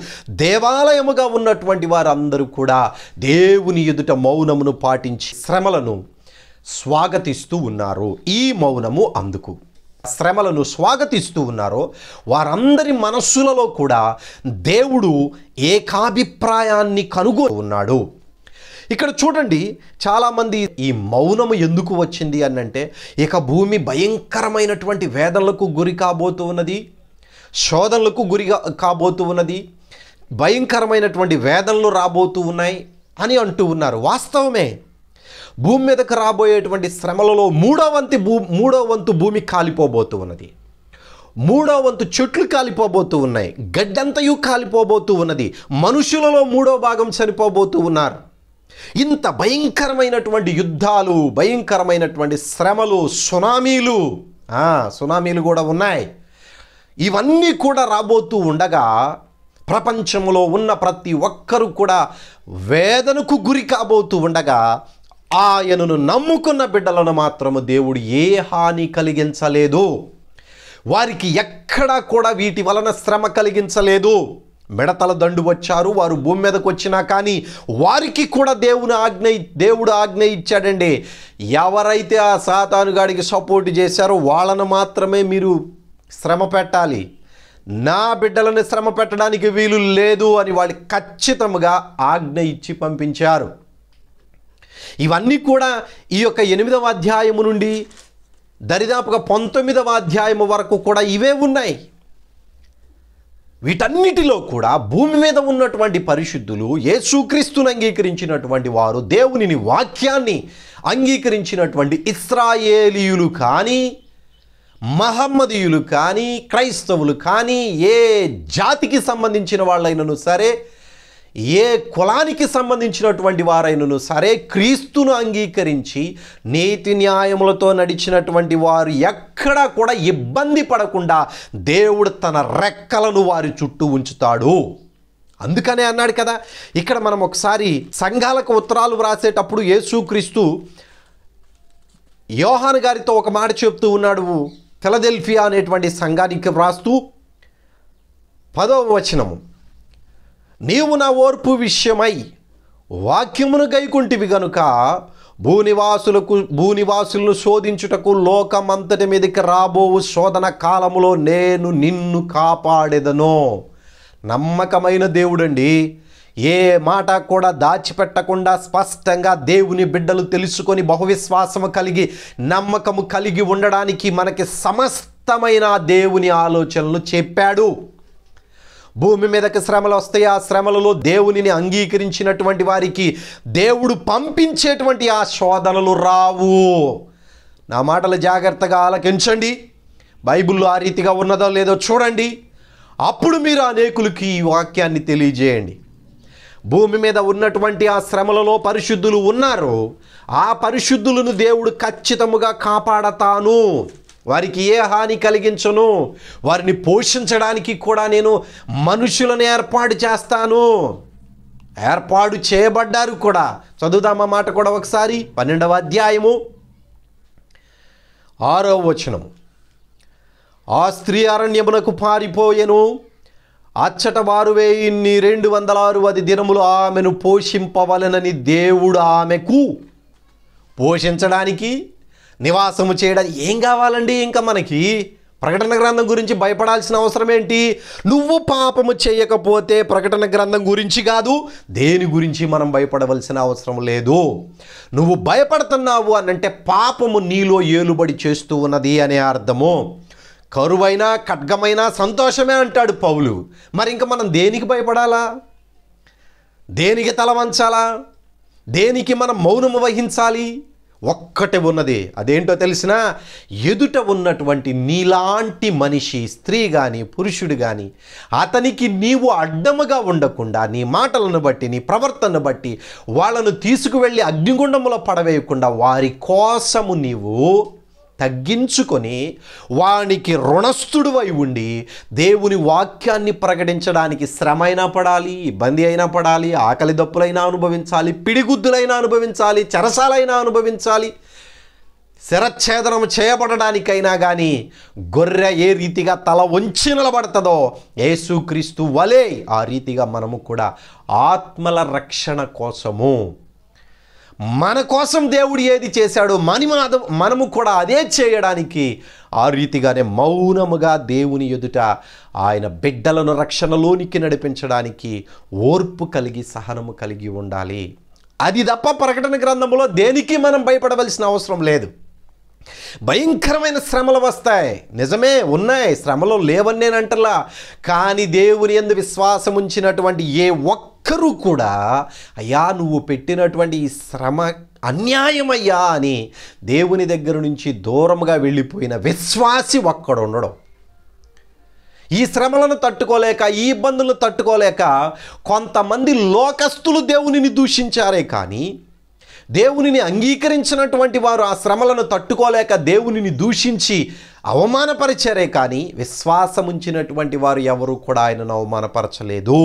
దేవాలయముగా ఉన్నటువంటి వారు అందరూ కూడా దేవుని ఎదుట మౌనమును పాటించి శ్రమలను స్వాగతిస్తూ ఉన్నారు. ఈ మౌనము అందుకు శ్రమలను స్వాగతిస్తూ ఉన్నారో వారందరి మనస్సులలో కూడా దేవుడు ఏకాభిప్రాయాన్ని కనుగొని ఉన్నాడు. ఇక్కడ చూడండి, చాలామంది ఈ మౌనము ఎందుకు వచ్చింది అనంటే ఇక భూమి భయంకరమైనటువంటి వేదనలకు గురి కాబోతూ ఉన్నది, శోధనలకు గురి కాబోతూ ఉన్నది, భయంకరమైనటువంటి వేదనలు రాబోతూ ఉన్నాయి అని అంటూ ఉన్నారు. వాస్తవమే. భూమి మీదకు రాబోయేటువంటి శ్రమలలో 3వ వంతు భూమి కాలిపోబోతూ ఉన్నది, 3వ వంతు చెట్లు కాలిపోబోతూ ఉన్నాయి, గడ్డంతయు కాలిపోబోతూ ఉన్నది, మనుషులలో 3వ భాగం చనిపోబోతూ ఉన్నారు. ఇంత భయంకరమైనటువంటి యుద్ధాలు, భయంకరమైనటువంటి శ్రమలు, సునామీలు కూడా ఉన్నాయి. ఇవన్నీ కూడా రాబోతూ ఉండగా ప్రపంచంలో ఉన్న ప్రతి ఒక్కరూ కూడా వేదనకు గురి కాబోతూ ఉండగా ఆయనను నమ్ముకున్న బిడ్డలను మాత్రము దేవుడు ఏ హాని కలిగించలేదు. వారికి ఎక్కడా కూడా వీటి వలన శ్రమ కలిగించలేదు. మిడతల దండు వచ్చారు, వారు భూమి మీదకి వచ్చినా కానీ వారికి కూడా దేవుడు ఆజ్ఞ ఇచ్చాడండి. ఎవరైతే ఆ సాతానుగాడికి సపోర్ట్ చేశారో వాళ్ళను మాత్రమే మీరు శ్రమ పెట్టాలి, నా బిడ్డలను శ్రమ పెట్టడానికి వీలు లేదు అని వాళ్ళు ఖచ్చితంగా ఆజ్ఞ ఇచ్చి పంపించారు. ఇవన్నీ కూడా ఈ యొక్క 8వ అధ్యాయము నుండి దరిదాపుగా 19వ అధ్యాయము వరకు కూడా ఇవే ఉన్నాయి. వీటన్నిటిలో కూడా భూమి మీద ఉన్నటువంటి పరిశుద్ధులు, యేసుక్రీస్తును అంగీకరించినటువంటి వారు, దేవుని వాక్యాన్ని అంగీకరించినటువంటి ఇశ్రాయేలీయులు కానీ, మహమ్మదీయులు కానీ, క్రైస్తవులు కానీ, ఏ జాతికి సంబంధించిన వాళ్ళైనను సరే, ఏ కులానికి సంబంధించినటువంటి వారైనను సరే, క్రీస్తును అంగీకరించి నీతి న్యాయములతో నడిచినటువంటి వారు ఎక్కడా కూడా ఇబ్బంది పడకుండా దేవుడు తన రెక్కలను వారి చుట్టూ ఉంచుతాడు. అందుకనే అన్నాడు కదా, ఇక్కడ మనం ఒకసారి సంఘాలకు ఉత్తరాలు వ్రాసేటప్పుడు యేసుక్రీస్తు యోహాను గారితో ఒక మాట చెప్తూ ఉన్నాడు. ఫిలదెల్ఫియా అనేటువంటి సంఘానికి వ్రాస్తూ 10వ వచనము, నీవు నా ఓర్పు విషయమై వాక్యమును గైకుంటివి గనుక భూనివాసులను శోధించుటకు లోకమంతటి మీదకి రాబోవు శోధన కాలములో నేను నిన్ను కాపాడెదను. నమ్మకమైన దేవుడండి. ఏ మాట కూడా దాచిపెట్టకుండా స్పష్టంగా దేవుని బిడ్డలు తెలుసుకొని బహువిశ్వాసము కలిగి నమ్మకము కలిగి ఉండడానికి మనకి సమస్తమైన దేవుని ఆలోచనలు చెప్పాడు. భూమి మీదకి శ్రమలు వస్తాయి. ఆ శ్రమలలో దేవునిని అంగీకరించినటువంటి వారికి దేవుడు పంపించేటువంటి ఆ శోధనలు రావు. నా మాటలు జాగ్రత్తగా ఆలకించండి. బైబిల్లో ఆ రీతిగా ఉన్నదో లేదో చూడండి. అప్పుడు మీరు అనేకులకి ఈ వాక్యాన్ని తెలియజేయండి. భూమి మీద ఉన్నటువంటి ఆ శ్రమలలో పరిశుద్ధులు ఉన్నారు. ఆ పరిశుద్ధులను దేవుడు ఖచ్చితంగా కాపాడతాను, వారికి ఏ హాని కలిగించను, వారిని పోషించడానికి కూడా నేను మనుషులను ఏర్పాటు చేస్తాను. ఏర్పాటు చేయబడ్డారు కూడా. చదువుదామా మాట కూడా ఒకసారి. 12వ అధ్యాయము 6వ వచనము, ఆ స్త్రీ అరణ్యమునకు పారిపోయెను, అచ్చట వారు 1260 దినములు ఆమెను పోషింపవలనని దేవుడు ఆమెకు పోషించడానికి, నివాసము చేయడానికి ఏం కావాలండి? ఇంకా మనకి ప్రకటన గ్రంథం గురించి భయపడాల్సిన అవసరం ఏంటి? నువ్వు పాపము చేయకపోతే ప్రకటన గ్రంథం గురించి కాదు, దేని గురించి మనం భయపడవలసిన అవసరం లేదు. నువ్వు భయపడుతున్నావు అనంటే పాపము నీలో ఏలుబడి చేస్తూ ఉన్నది అనే అర్థము. కరువైనా ఖడ్గమైనా సంతోషమే అంటాడు పౌలు. మరి ఇంకా మనం దేనికి భయపడాలా? దేనికి తల వంచాలా? దేనికి మనం మౌనము వహించాలి? ఒక్కటే ఉన్నది. అదేంటో తెలిసినా, ఎదుట ఉన్నటువంటి నీలాంటి మనిషి, స్త్రీ కానీ పురుషుడు కానీ, అతనికి నీవు అడ్డముగా ఉండకుండా నీ మాటలను బట్టి నీ ప్రవర్తనను బట్టి వాళ్ళను తీసుకువెళ్ళి అగ్నిగుండములో పడవేయకుండా వారి కోసము నీవు తగ్గించుకొని వానికి రుణస్థుడువై ఉండి దేవుని వాక్యాన్ని ప్రకటించడానికి శ్రమ అయినా పడాలి, ఇబ్బంది అయినా పడాలి, ఆకలి దప్పులైనా అనుభవించాలి, పిడిగుద్దులైనా అనుభవించాలి, చెరసాలైనా అనుభవించాలి, శిరచ్ఛేదనం చేయబడడానికైనా కానీ గొర్రె ఏ రీతిగా తల వంచి నిలబడుతుందో యేసుక్రీస్తు వలే ఆ రీతిగా మనము కూడా ఆత్మల రక్షణ కోసము, మన కోసం దేవుడు ఏది చేశాడో మనము కూడా అదే చేయడానికి ఆ రీతిగానే మౌనముగా దేవుని ఎదుట ఆయన బిడ్డలను రక్షణలోనికి నడిపించడానికి ఓర్పు కలిగి సహనము కలిగి ఉండాలి. అది తప్ప ప్రకటన గ్రంథంలో దేనికి మనం భయపడవలసిన అవసరం లేదు. భయంకరమైన శ్రమలు వస్తాయి, నిజమే ఉన్నాయి, శ్రమలు లేవని నేను అంటలా. కానీ దేవుని యందు విశ్వాసం ఉంచినటువంటి ఏ ఒక్కరూ కూడా అయ్యా నువ్వు పెట్టినటువంటి ఈ శ్రమ అన్యాయమయ్యా అని దేవుని దగ్గర నుంచి దూరంగా వెళ్ళిపోయిన విశ్వాసి ఒక్కడు ఉండడం. ఈ శ్రమలను తట్టుకోలేక, ఈ ఇబ్బందులను తట్టుకోలేక కొంతమంది లోకస్తులు దేవునిని దూషించారే కానీ దేవునిని అంగీకరించినటువంటి వారు ఆ శ్రమలను తట్టుకోలేక దేవునిని దూషించి అవమానపరిచారే కానీ విశ్వాసం ఉంచినటువంటి వారు ఎవరు కూడా ఆయనను అవమానపరచలేదు.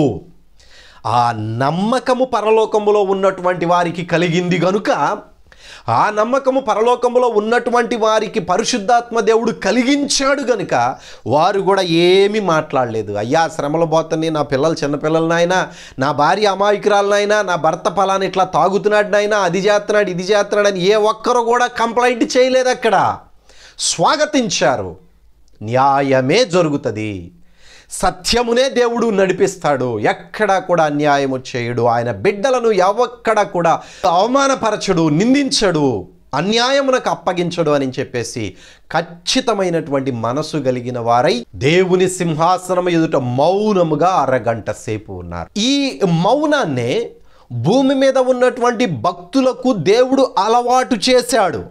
ఆ నమ్మకము పరలోకములో ఉన్నటువంటి వారికి కలిగింది గనుక ఆ నమ్మకము పరలోకములో ఉన్నటువంటి వారికి పరిశుద్ధాత్మ దేవుడు కలిగించాడు గనుక వారు కూడా ఏమీ మాట్లాడలేదు. అయ్యా శ్రమలు పోతుంది, నా పిల్లలు చిన్నపిల్లలనైనా, నా భార్య అమాయకురాలనైనా, నా భర్త ఫలానా ఇట్లా తాగుతున్నాడు నాయనా, అది చేస్తున్నాడు ఇది చేస్తున్నాడు అని ఏ ఒక్కరు కూడా కంప్లైంట్ చేయలేదు. అక్కడ స్వాగతించారు. న్యాయమే జరుగుతుంది, సత్యమునే దేవుడు నడిపిస్తాడు, ఎక్కడా కూడా అన్యాయము చేయడు, ఆయన బిడ్డలను ఎక్కడ కూడా అవమానపరచడు, నిందించడు, అన్యాయమునకు అప్పగించడు అని చెప్పేసి ఖచ్చితమైనటువంటి మనసు కలిగిన వారై దేవుని సింహాసనం ఎదుట మౌనముగా అరగంట సేపు ఉన్నారు. ఈ మౌనాన్నే భూమి మీద ఉన్నటువంటి భక్తులకు దేవుడు అలవాటు చేశాడు.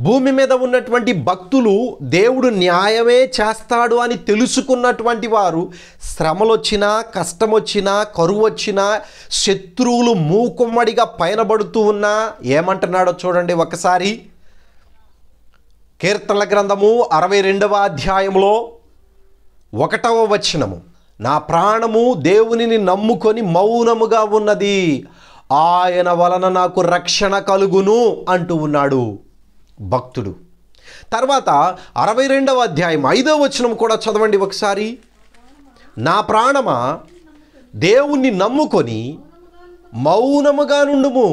భూమి మీద ఉన్నటువంటి భక్తులు దేవుడు న్యాయమే చేస్తాడు అని తెలుసుకున్నటువంటి వారు శ్రమలు వచ్చినా, కష్టం వచ్చినా, కరువు వచ్చినా, శత్రువులు మూకుమ్మడిగా పైనబడుతూ ఉన్నా ఏమంటున్నాడో చూడండి ఒకసారి. కీర్తనల గ్రంథము 62వ అధ్యాయంలో 1వ వచనము, నా ప్రాణము దేవునిని నమ్ముకొని మౌనముగా ఉన్నది, ఆయన వలన నాకు రక్షణ కలుగును అంటూ ఉన్నాడు భక్తుడు. తర్వాత 62వ అధ్యాయం 5వ వచనం కూడా చదవండి ఒకసారి. నా ప్రాణమా దేవుణ్ణి నమ్ముకొని మౌనముగా నుండుము,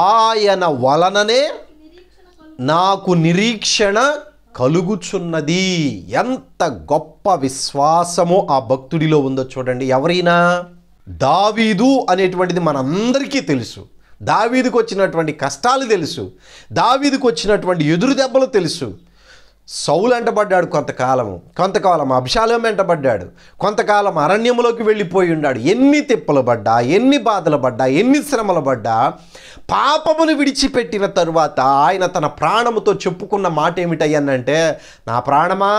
ఆయన వలననే నాకు నిరీక్షణ కలుగుచున్నది. ఎంత గొప్ప విశ్వాసమో ఆ భక్తుడిలో ఉందో చూడండి. ఎవరైనా దావీదు అనేటువంటిది మనందరికీ తెలుసు. దావీదుకు వచ్చినటువంటి కష్టాలు తెలుసు, దావీదుకు వచ్చినటువంటి ఎదురు దెబ్బలు తెలుసు. సౌలు వెంటబడ్డాడు కొంతకాలం అబ్షాలోము వెంటబడ్డాడు, కొంతకాలం అరణ్యములోకి వెళ్ళిపోయి ఉన్నాడు. ఎన్ని తిప్పలు పడ్డా, ఎన్ని బాధలు పడ్డా, ఎన్ని శ్రమలు పడ్డా, పాపమును విడిచిపెట్టిన తరువాత ఆయన తన ప్రాణముతో చెప్పుకున్న మాట ఏమిటయ్యానంటే, నా ప్రాణమా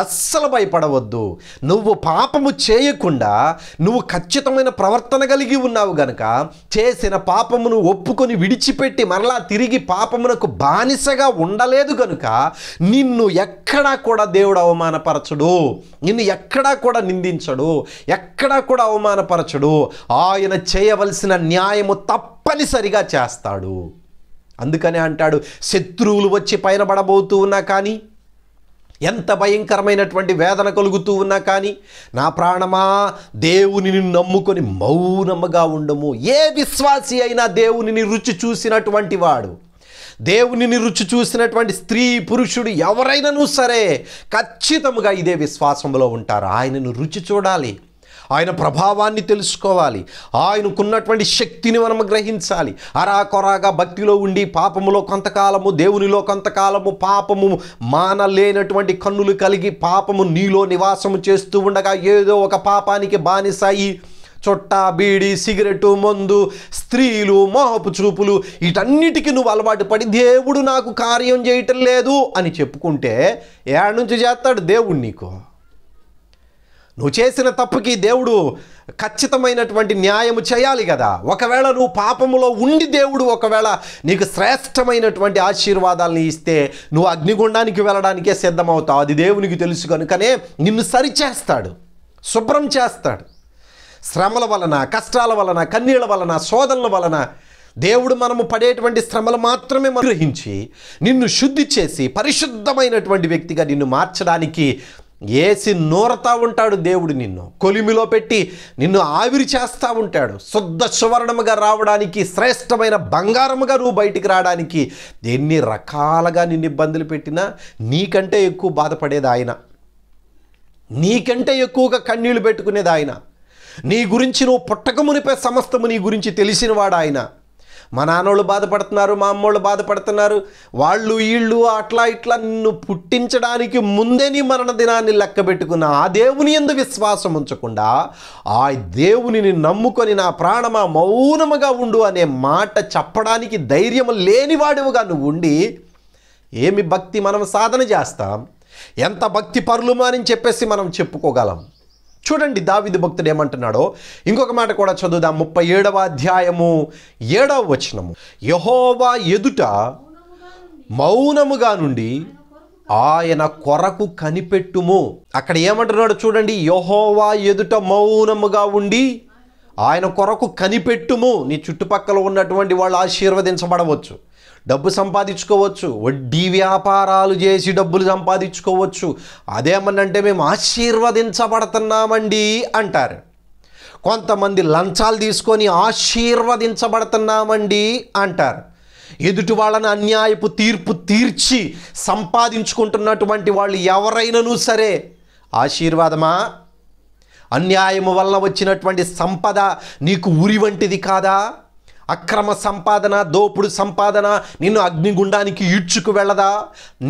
అస్సలు భయపడవద్దు, నువ్వు పాపము చేయకుండా నువ్వు ఖచ్చితమైన ప్రవర్తన కలిగి ఉన్నావు గనక చేసిన పాపమును ఒప్పుకొని విడిచిపెట్టి మరలా తిరిగి పాపమునకు బానిసగా ఉండలేదు గనుక నిన్ను ఎక్కడా కూడా దేవుడు అవమానపరచడు, నిన్ను ఎక్కడా కూడా నిందించడు, ఎక్కడా కూడా అవమానపరచడు. ఆయన చేయవలసిన న్యాయము తప్పనిసరిగా చేస్తాడు. అందుకనే అంటాడు, శత్రువులు వచ్చి పైన పడబోతూ ఉన్నా కానీ, ఎంత భయంకరమైనటువంటి వేదన కలుగుతూ ఉన్నా కానీ, నా ప్రాణమా దేవునిని నమ్ముకొని మౌనముగా ఉండము. ఏ విశ్వాసి అయినా దేవునిని రుచి చూసినటువంటి వాడు, దేవునిని రుచి చూసినటువంటి స్త్రీ పురుషుడు ఎవరైనాను సరే ఖచ్చితంగా ఇదే విశ్వాసంలో ఉంటారు. ఆయనను రుచి చూడాలి, ఆయన ప్రభావాన్ని తెలుసుకోవాలి, ఆయనకున్నటువంటి శక్తిని మనం గ్రహించాలి. అరాకొరాగా భక్తిలో ఉండి పాపములో కొంతకాలము, దేవునిలో కొంతకాలము, పాపము మానలేనటువంటి కన్నులు కలిగి పాపము నీలో నివాసము చేస్తూ ఉండగా ఏదో ఒక పాపానికి బానిసాయి చుట్టా, బీడి, సిగరెట్టు, మందు, స్త్రీలు, మోహపు చూపులు, వీటన్నిటికీ నువ్వు అలవాటు పడి దేవుడు నాకు కార్యం చేయటం లేదు అని చెప్పుకుంటే ఏడ నుంచి చేస్తాడు దేవుడు నీకు? నువ్వు చేసిన తప్పుకి దేవుడు ఖచ్చితమైనటువంటి న్యాయము చేయాలి కదా. ఒకవేళ నువ్వు పాపములో ఉండి దేవుడు ఒకవేళ నీకు శ్రేష్టమైనటువంటి ఆశీర్వాదాలను ఇస్తే నువ్వు అగ్నిగుండానికి వెళ్ళడానికే సిద్ధమవుతావు. అది దేవునికి తెలుసు కనుకనే నిన్ను సరిచేస్తాడు, శుభ్రం చేస్తాడు. శ్రమల వలన, కష్టాల వలన, కన్నీళ్ళ వలన, శోధనల వలన దేవుడు మనము పడేటువంటి శ్రమలు మాత్రమే గ్రహించి నిన్ను శుద్ధి చేసి పరిశుద్ధమైనటువంటి వ్యక్తిగా నిన్ను మార్చడానికి ఏసి నూరతా ఉంటాడు. దేవుడు నిన్ను కొలిమిలో పెట్టి నిన్ను ఆవిరి చేస్తూ ఉంటాడు. శుద్ధ సువర్ణముగా రావడానికి, శ్రేష్టమైన బంగారముగా నువ్వు బయటికి రావడానికి ఎన్ని రకాలుగా నిన్ను ఇబ్బందులు పెట్టినా నీకంటే ఎక్కువ బాధపడేది ఆయన, నీకంటే ఎక్కువగా కన్నీళ్లు పెట్టుకునేది ఆయన. నీ గురించి నువ్వు పుట్టక మునిపే సమస్తము నీ గురించి తెలిసినవాడు ఆయన. మా నాన్నోళ్ళు బాధపడుతున్నారు, మా అమ్మోళ్ళు బాధపడుతున్నారు, వాళ్ళు వీళ్ళు అట్లా ఇట్లా నిన్ను పుట్టించడానికి ముందే నీ మరణ దినాన్ని లెక్క పెట్టుకున్న ఆ దేవుని యందు విశ్వాసం ఉంచకుండా ఆ దేవునిని నమ్ముకొని నా ప్రాణమా మౌనముగా ఉండు అనే మాట చెప్పడానికి ధైర్యం లేనివాడివిగా నువ్వు ఉండి ఏమి భక్తి మనం సాధన చేస్తాం? ఎంత భక్తి పరులమా అని చెప్పేసి మనం చెప్పుకోగలం? చూడండి దావీదు భక్తుడు ఏమంటున్నాడో ఇంకొక మాట కూడా చదువుదాం. 37వ అధ్యాయము 7వ వచనము, యెహోవా ఎదుట మౌనముగా నుండి ఆయన కొరకు కనిపెట్టుము. అక్కడ ఏమంటున్నాడు చూడండి, యెహోవా ఎదుట మౌనముగా ఉండి ఆయన కొరకు కనిపెట్టుము. నీ చుట్టుపక్కల ఉన్నటువంటి వాళ్ళు ఆశీర్వదించబడవచ్చు, డబ్బు సంపాదించుకోవచ్చు, వడ్డీ వ్యాపారాలు చేసి డబ్బులు సంపాదించుకోవచ్చు. అదేమనంటే మేము ఆశీర్వదించబడుతున్నామండి అంటారు. కొంతమంది లంచాలు తీసుకొని ఆశీర్వదించబడుతున్నామండి అంటారు. ఎదుటి వాళ్ళని అన్యాయపు తీర్పు తీర్చి సంపాదించుకుంటున్నటువంటి వాళ్ళు ఎవరైనాను సరే ఆశీర్వాదమా? అన్యాయము వల్ల వచ్చినటువంటి సంపద నీకు ఉరి వంటిది కాదా? అక్రమ సంపాదన, దోపుడు సంపాదన నిన్ను అగ్నిగుండానికి ఈడ్చుకు వెళ్ళదా?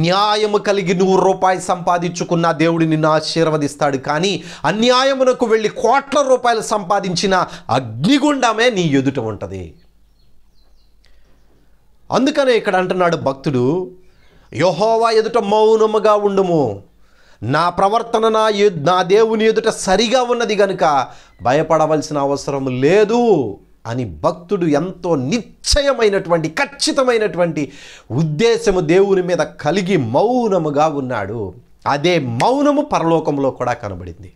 న్యాయము కలిగి ₹100 సంపాదించుకున్న దేవుడు నిన్ను ఆశీర్వదిస్తాడు. కానీ అన్యాయమునకు వెళ్ళి కోట్ల రూపాయలు సంపాదించిన అగ్నిగుండమే నీ ఎదుట ఉంటుంది. అందుకనే ఇక్కడ అంటున్నాడు భక్తుడు, యెహోవా ఎదుట మౌనముగా ఉండుము, నా ప్రవర్తన నా దేవుని ఎదుట సరిగా ఉన్నది గనుక భయపడవలసిన అవసరం లేదు అని భక్తుడు ఎంతో నిశ్చయమైనటువంటి ఖచ్చితమైనటువంటి ఉద్దేశము దేవుని మీద కలిగి మౌనముగా ఉన్నాడు. అదే మౌనము పరలోకంలో కూడా కనబడింది.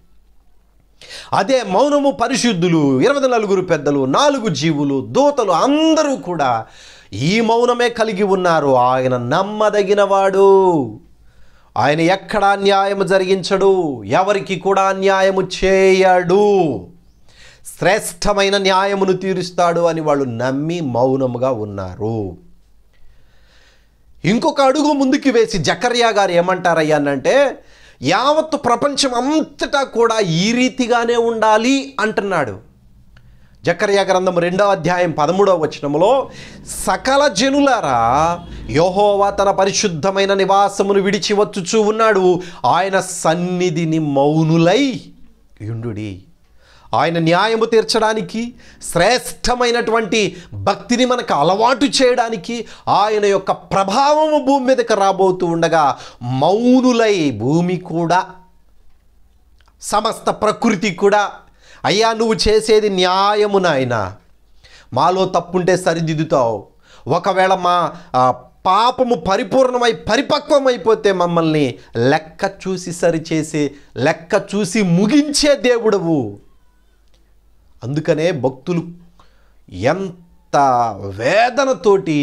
అదే మౌనము పరిశుద్ధులు, 24 పెద్దలు, 4 జీవులు, దూతలు అందరూ కూడా ఈ మౌనమే కలిగి ఉన్నారు. ఆయన నమ్మదగినవాడు, ఆయన ఎక్కడా అన్యాయము జరిగించడు, ఎవరికి కూడా అన్యాయము చేయడు, శ్రేష్టమైన న్యాయమును తీరుస్తాడు అని వాళ్ళు నమ్మి మౌనముగా ఉన్నారు. ఇంకొక అడుగు ముందుకు వేసి జకర్యా గారు ఏమంటారయ్యానంటే, యావత్తు ప్రపంచం అంతటా కూడా ఈ రీతిగానే ఉండాలి అంటున్నాడు. జకర్యా గ్రంథం 2వ అధ్యాయం 13వ వచనములో, సకల జనులారా యెహోవా తన పరిశుద్ధమైన నివాసమును విడిచి వచ్చుచూ ఉన్నాడు, ఆయన సన్నిధిని మౌనులై యుండుడి. ఆయన న్యాయము తీర్చడానికి, శ్రేష్టమైనటువంటి భక్తిని మనకు అలవాటు చేయడానికి, ఆయన యొక్క ప్రభావము భూమి మీదకి రాబోతూ ఉండగా మౌనులై, భూమి కూడా సమస్త ప్రకృతి కూడా, అయ్యా నువ్వు చేసేది న్యాయము నాయనా, మాలో తప్పుంటే సరిదిద్దుతావు, ఒకవేళ మా పాపము పరిపూర్ణమై పరిపక్వమైపోతే మమ్మల్ని లెక్క చూసి సరిచేసే, లెక్క చూసి ముగించే దేవుడవు. అందుకనే భక్తులు ఎంత వేదనతోటి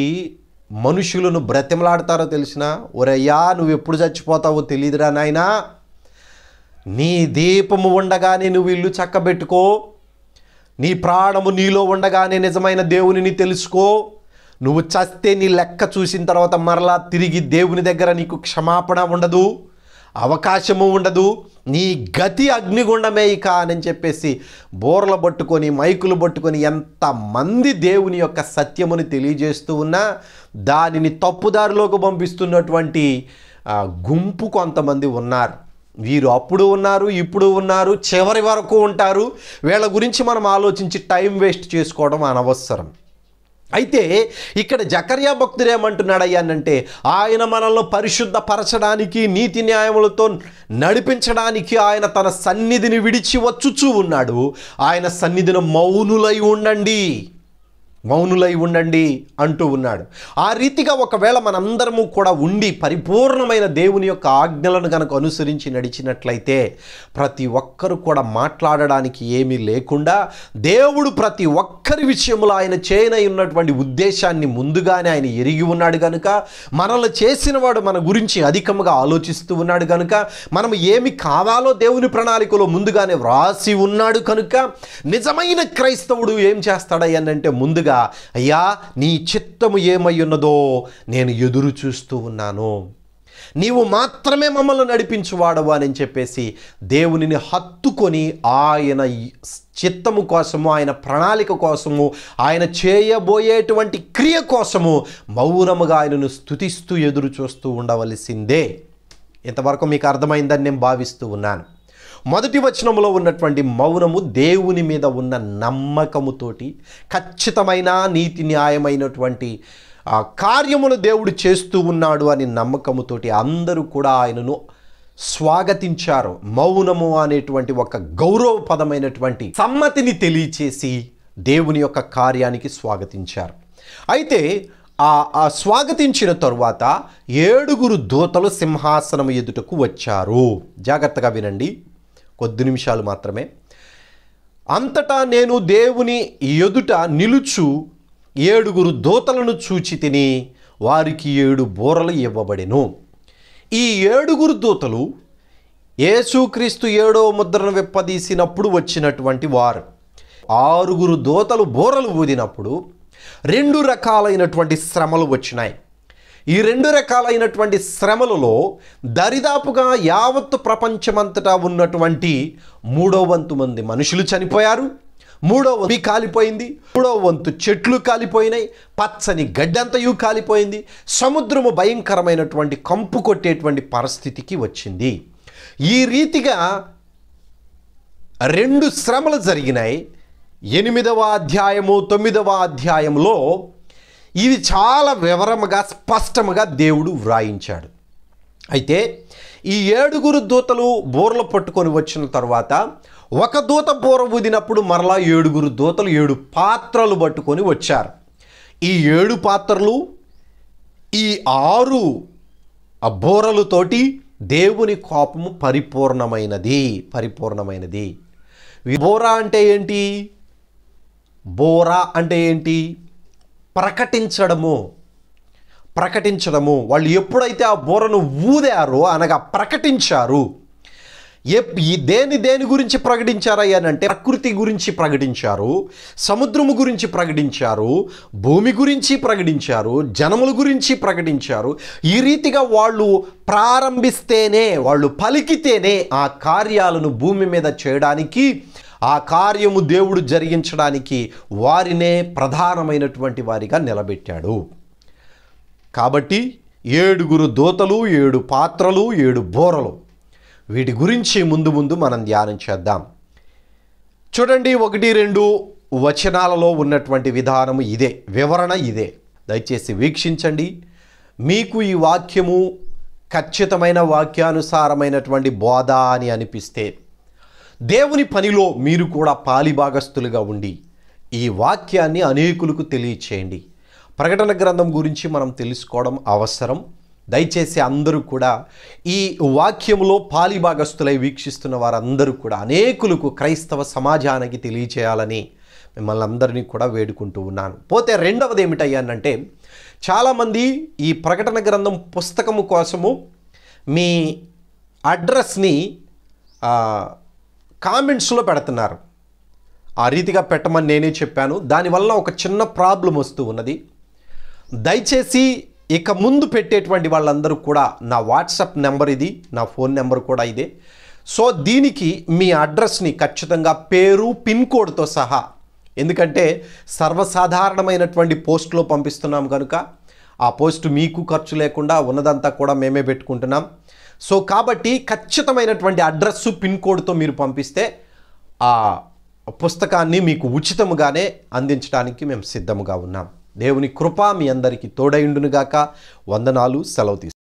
మనుషులను బ్రతిమలాడతారో తెలిసిన, ఒరయ్యా నువ్వు ఎప్పుడు చచ్చిపోతావో తెలియదురా నాయనా, నీ దీపము ఉండగానే నువ్వు ఇల్లు చక్కబెట్టుకో, నీ ప్రాణము నీలో ఉండగానే నిజమైన దేవునిని తెలుసుకో, నువ్వు చస్తే నీ లెక్క చూసిన తర్వాత మరలా తిరిగి దేవుని దగ్గర నీకు క్షమాపణ ఉండదు, అవకాశము ఉండదు, నీ గతి అగ్నిగుండమే ఇక అని చెప్పేసి బోర్లు పట్టుకొని మైకులు పట్టుకొని ఎంతమంది దేవుని యొక్క సత్యముని తెలియజేస్తూ ఉన్నా దానిని తప్పుదారిలోకి పంపిస్తున్నటువంటి గుంపు కొంతమంది ఉన్నారు. వీరు అప్పుడు ఉన్నారు, ఇప్పుడు ఉన్నారు, చివరి వరకు ఉంటారు. వీళ్ళ గురించి మనం ఆలోచించి టైం వేస్ట్ చేసుకోవడం అనవసరం. అయితే ఇక్కడ జకర్యా భక్తుడు ఏమంటున్నాడయ్యానంటే, ఆయన మనల్ని పరిశుద్ధపరచడానికి, నీతి న్యాయములతో నడిపించడానికి ఆయన తన సన్నిధిని విడిచి వచ్చుచూ ఉన్నాడు. ఆయన సన్నిధిని మౌనులై ఉండండి అంటూ ఉన్నాడు. ఆ రీతిగా ఒకవేళ మనందరము కూడా ఉండి పరిపూర్ణమైన దేవుని యొక్క ఆజ్ఞలను కనుక అనుసరించి నడిచినట్లయితే ప్రతి ఒక్కరు కూడా మాట్లాడడానికి ఏమీ లేకుండా దేవుడు ప్రతి ఒక్కరి విషయంలో ఆయన చేయనై ఉన్నటువంటి ఉద్దేశాన్ని ముందుగానే ఆయన ఎరిగి ఉన్నాడు కనుక, మనల్ని చేసిన వాడు మన గురించి అధికంగా ఆలోచిస్తూ ఉన్నాడు కనుక, మనం ఏమి కావాలో దేవుని ప్రణాళికలో ముందుగానే వ్రాసి ఉన్నాడు కనుక, నిజమైన క్రైస్తవుడు ఏం చేస్తాడయ్యానంటే ముందుగా, అయ్యా నీ చిత్తము ఏమై ఉన్నదో నేను ఎదురు చూస్తూ ఉన్నాను, నీవు మాత్రమే మమ్మల్ని నడిపించువాడవు అని చెప్పేసి దేవునిని హత్తుకొని ఆయన చిత్తము కోసము, ఆయన ప్రణాళిక కోసము, ఆయన చేయబోయేటువంటి క్రియ కోసము మౌనముగా ఆయనను స్తుతిస్తూ ఎదురు చూస్తూ ఉండవలసిందే. ఇంతవరకు మీకు అర్థమైందని నేను భావిస్తూ ఉన్నాను. మొదటి వచనంలో ఉన్నటువంటి మౌనము దేవుని మీద ఉన్న నమ్మకముతోటి, ఖచ్చితమైన నీతి న్యాయమైనటువంటి కార్యములు దేవుడు చేస్తూ ఉన్నాడు అని నమ్మకముతోటి అందరూ కూడా ఆయనను స్వాగతించారు. మౌనము అనేటువంటి ఒక గౌరవపదమైనటువంటి సమ్మతిని తెలియచేసి దేవుని యొక్క కార్యానికి స్వాగతించారు. అయితే ఆ స్వాగతించిన తరువాత 7 దూతలు సింహాసనం ఎదుటకు వచ్చారు. జాగ్రత్తగా వినండి, కొద్ది నిమిషాలు మాత్రమే. అంతటా నేను దేవుని ఎదుట నిలుచు 7 దూతలను చూచి తిని, వారికి 7 బూరలు ఇవ్వబడెను. ఈ 7 దూతలు యేసుక్రీస్తు 7వ ముద్రను విప్పదీసినప్పుడు వచ్చినటువంటి వారు. 6 దూతలు బూరలు ఊదినప్పుడు 2 రకాలైనటువంటి శ్రమలు వచ్చినాయి. ఈ 2 రకాలైనటువంటి శ్రమలలో దరిదాపుగా యావత్తు ప్రపంచమంతటా ఉన్నటువంటి 3వ వంతు మంది మనుషులు చనిపోయారు. 3వ వంతు కాలిపోయింది. 3వ వంతు చెట్లు కాలిపోయినాయి. పచ్చని గడ్డంతయు కాలిపోయింది. సముద్రము భయంకరమైనటువంటి కంపు కొట్టేటువంటి పరిస్థితికి వచ్చింది. ఈ రీతిగా 2 శ్రమలు జరిగినాయి. 8వ అధ్యాయము 9వ అధ్యాయంలో ఇవి చాలా వివరముగా స్పష్టముగా దేవుడు వ్రాయించాడు. అయితే ఈ 7 దూతలు బూరలు పట్టుకొని వచ్చిన తర్వాత ఒక దూత బూర ఊదినప్పుడు మరలా 7 దూతలు 7 పాత్రలు పట్టుకొని వచ్చారు. ఈ 7 పాత్రలు ఈ 6 బూరలతోటి దేవుని కోపము పరిపూర్ణమైనది. బోరా అంటే ఏంటి? బోరా అంటే ఏంటి? ప్రకటించడము. వాళ్ళు ఎప్పుడైతే ఆ బోరను ఊదారో అనగా ప్రకటించారు. దేని గురించి ప్రకటించారయ్యానంటే ప్రకృతి గురించి ప్రకటించారు, సముద్రము గురించి ప్రకటించారు, భూమి గురించి ప్రకటించారు, జనముల గురించి ప్రకటించారు. ఈ రీతిగా వాళ్ళు ప్రారంభిస్తేనే, వాళ్ళు పలికితేనే ఆ కార్యాలను భూమి మీద చేయడానికి, ఆ కార్యము దేవుడు జరిగించడానికి వారినే ప్రధానమైనటువంటి వారిగా నిలబెట్టాడు. కాబట్టి 7 దూతలు, 7 పాత్రలు, 7 బూరలు, వీటి గురించి ముందు మనం ధ్యానం చేద్దాం. చూడండి, 1-2 వచనాలలో ఉన్నటువంటి విధానము ఇదే, వివరణ ఇదే. దయచేసి వీక్షించండి. మీకు ఈ వాక్యము ఖచ్చితమైన వాక్యానుసారమైనటువంటి బోధ అని అనిపిస్తే దేవుని పనిలో మీరు కూడా పాలిభాగస్తులుగా ఉండి ఈ వాక్యాన్ని అనేకులకు తెలియచేయండి. ప్రకటన గ్రంథం గురించి మనం తెలుసుకోవడం అవసరం. దయచేసి అందరూ కూడా ఈ వాక్యములో పాలిభాగస్తులై వీక్షిస్తున్న వారందరూ కూడా అనేకులకు, క్రైస్తవ సమాజానికి తెలియచేయాలని మిమ్మల్ని అందరినీ కూడా వేడుకుంటూ ఉన్నాను. పోతే రెండవది ఏమిటయ్యానంటే, చాలామంది ఈ ప్రకటన గ్రంథం పుస్తకము కోసము మీ అడ్రస్ని కామెంట్స్లో పెడుతున్నారు. ఆ రీతిగా పెట్టమని నేనే చెప్పాను. దానివల్ల ఒక చిన్న ప్రాబ్లం వస్తూ ఉన్నది. దయచేసి ఇక ముందు పెట్టేటువంటి వాళ్ళందరూ కూడా నా వాట్సాప్ నెంబర్ ఇది, నా ఫోన్ నెంబర్ కూడా ఇదే. సో దీనికి మీ అడ్రస్ని ఖచ్చితంగా పేరు, పిన్ కోడ్తో సహా, ఎందుకంటే సర్వసాధారణమైనటువంటి పోస్టులో పంపిస్తున్నాం కనుక ఆ పోస్ట్ మీకు ఖర్చు లేకుండా ఉన్నదంతా కూడా మేమే పెట్టుకుంటున్నాం. సో కాబట్టి ఖచ్చితమైనటువంటి అడ్రస్సు, పిన్ కోడ్తో మీరు పంపిస్తే ఆ పుస్తకాన్ని మీకు ఉచితముగానే అందించడానికి మేము సిద్ధముగా ఉన్నాం. దేవుని కృప మీ అందరికీ తోడైండునుగాక. వందనాలు. సెలవు తీసుకుంటాం.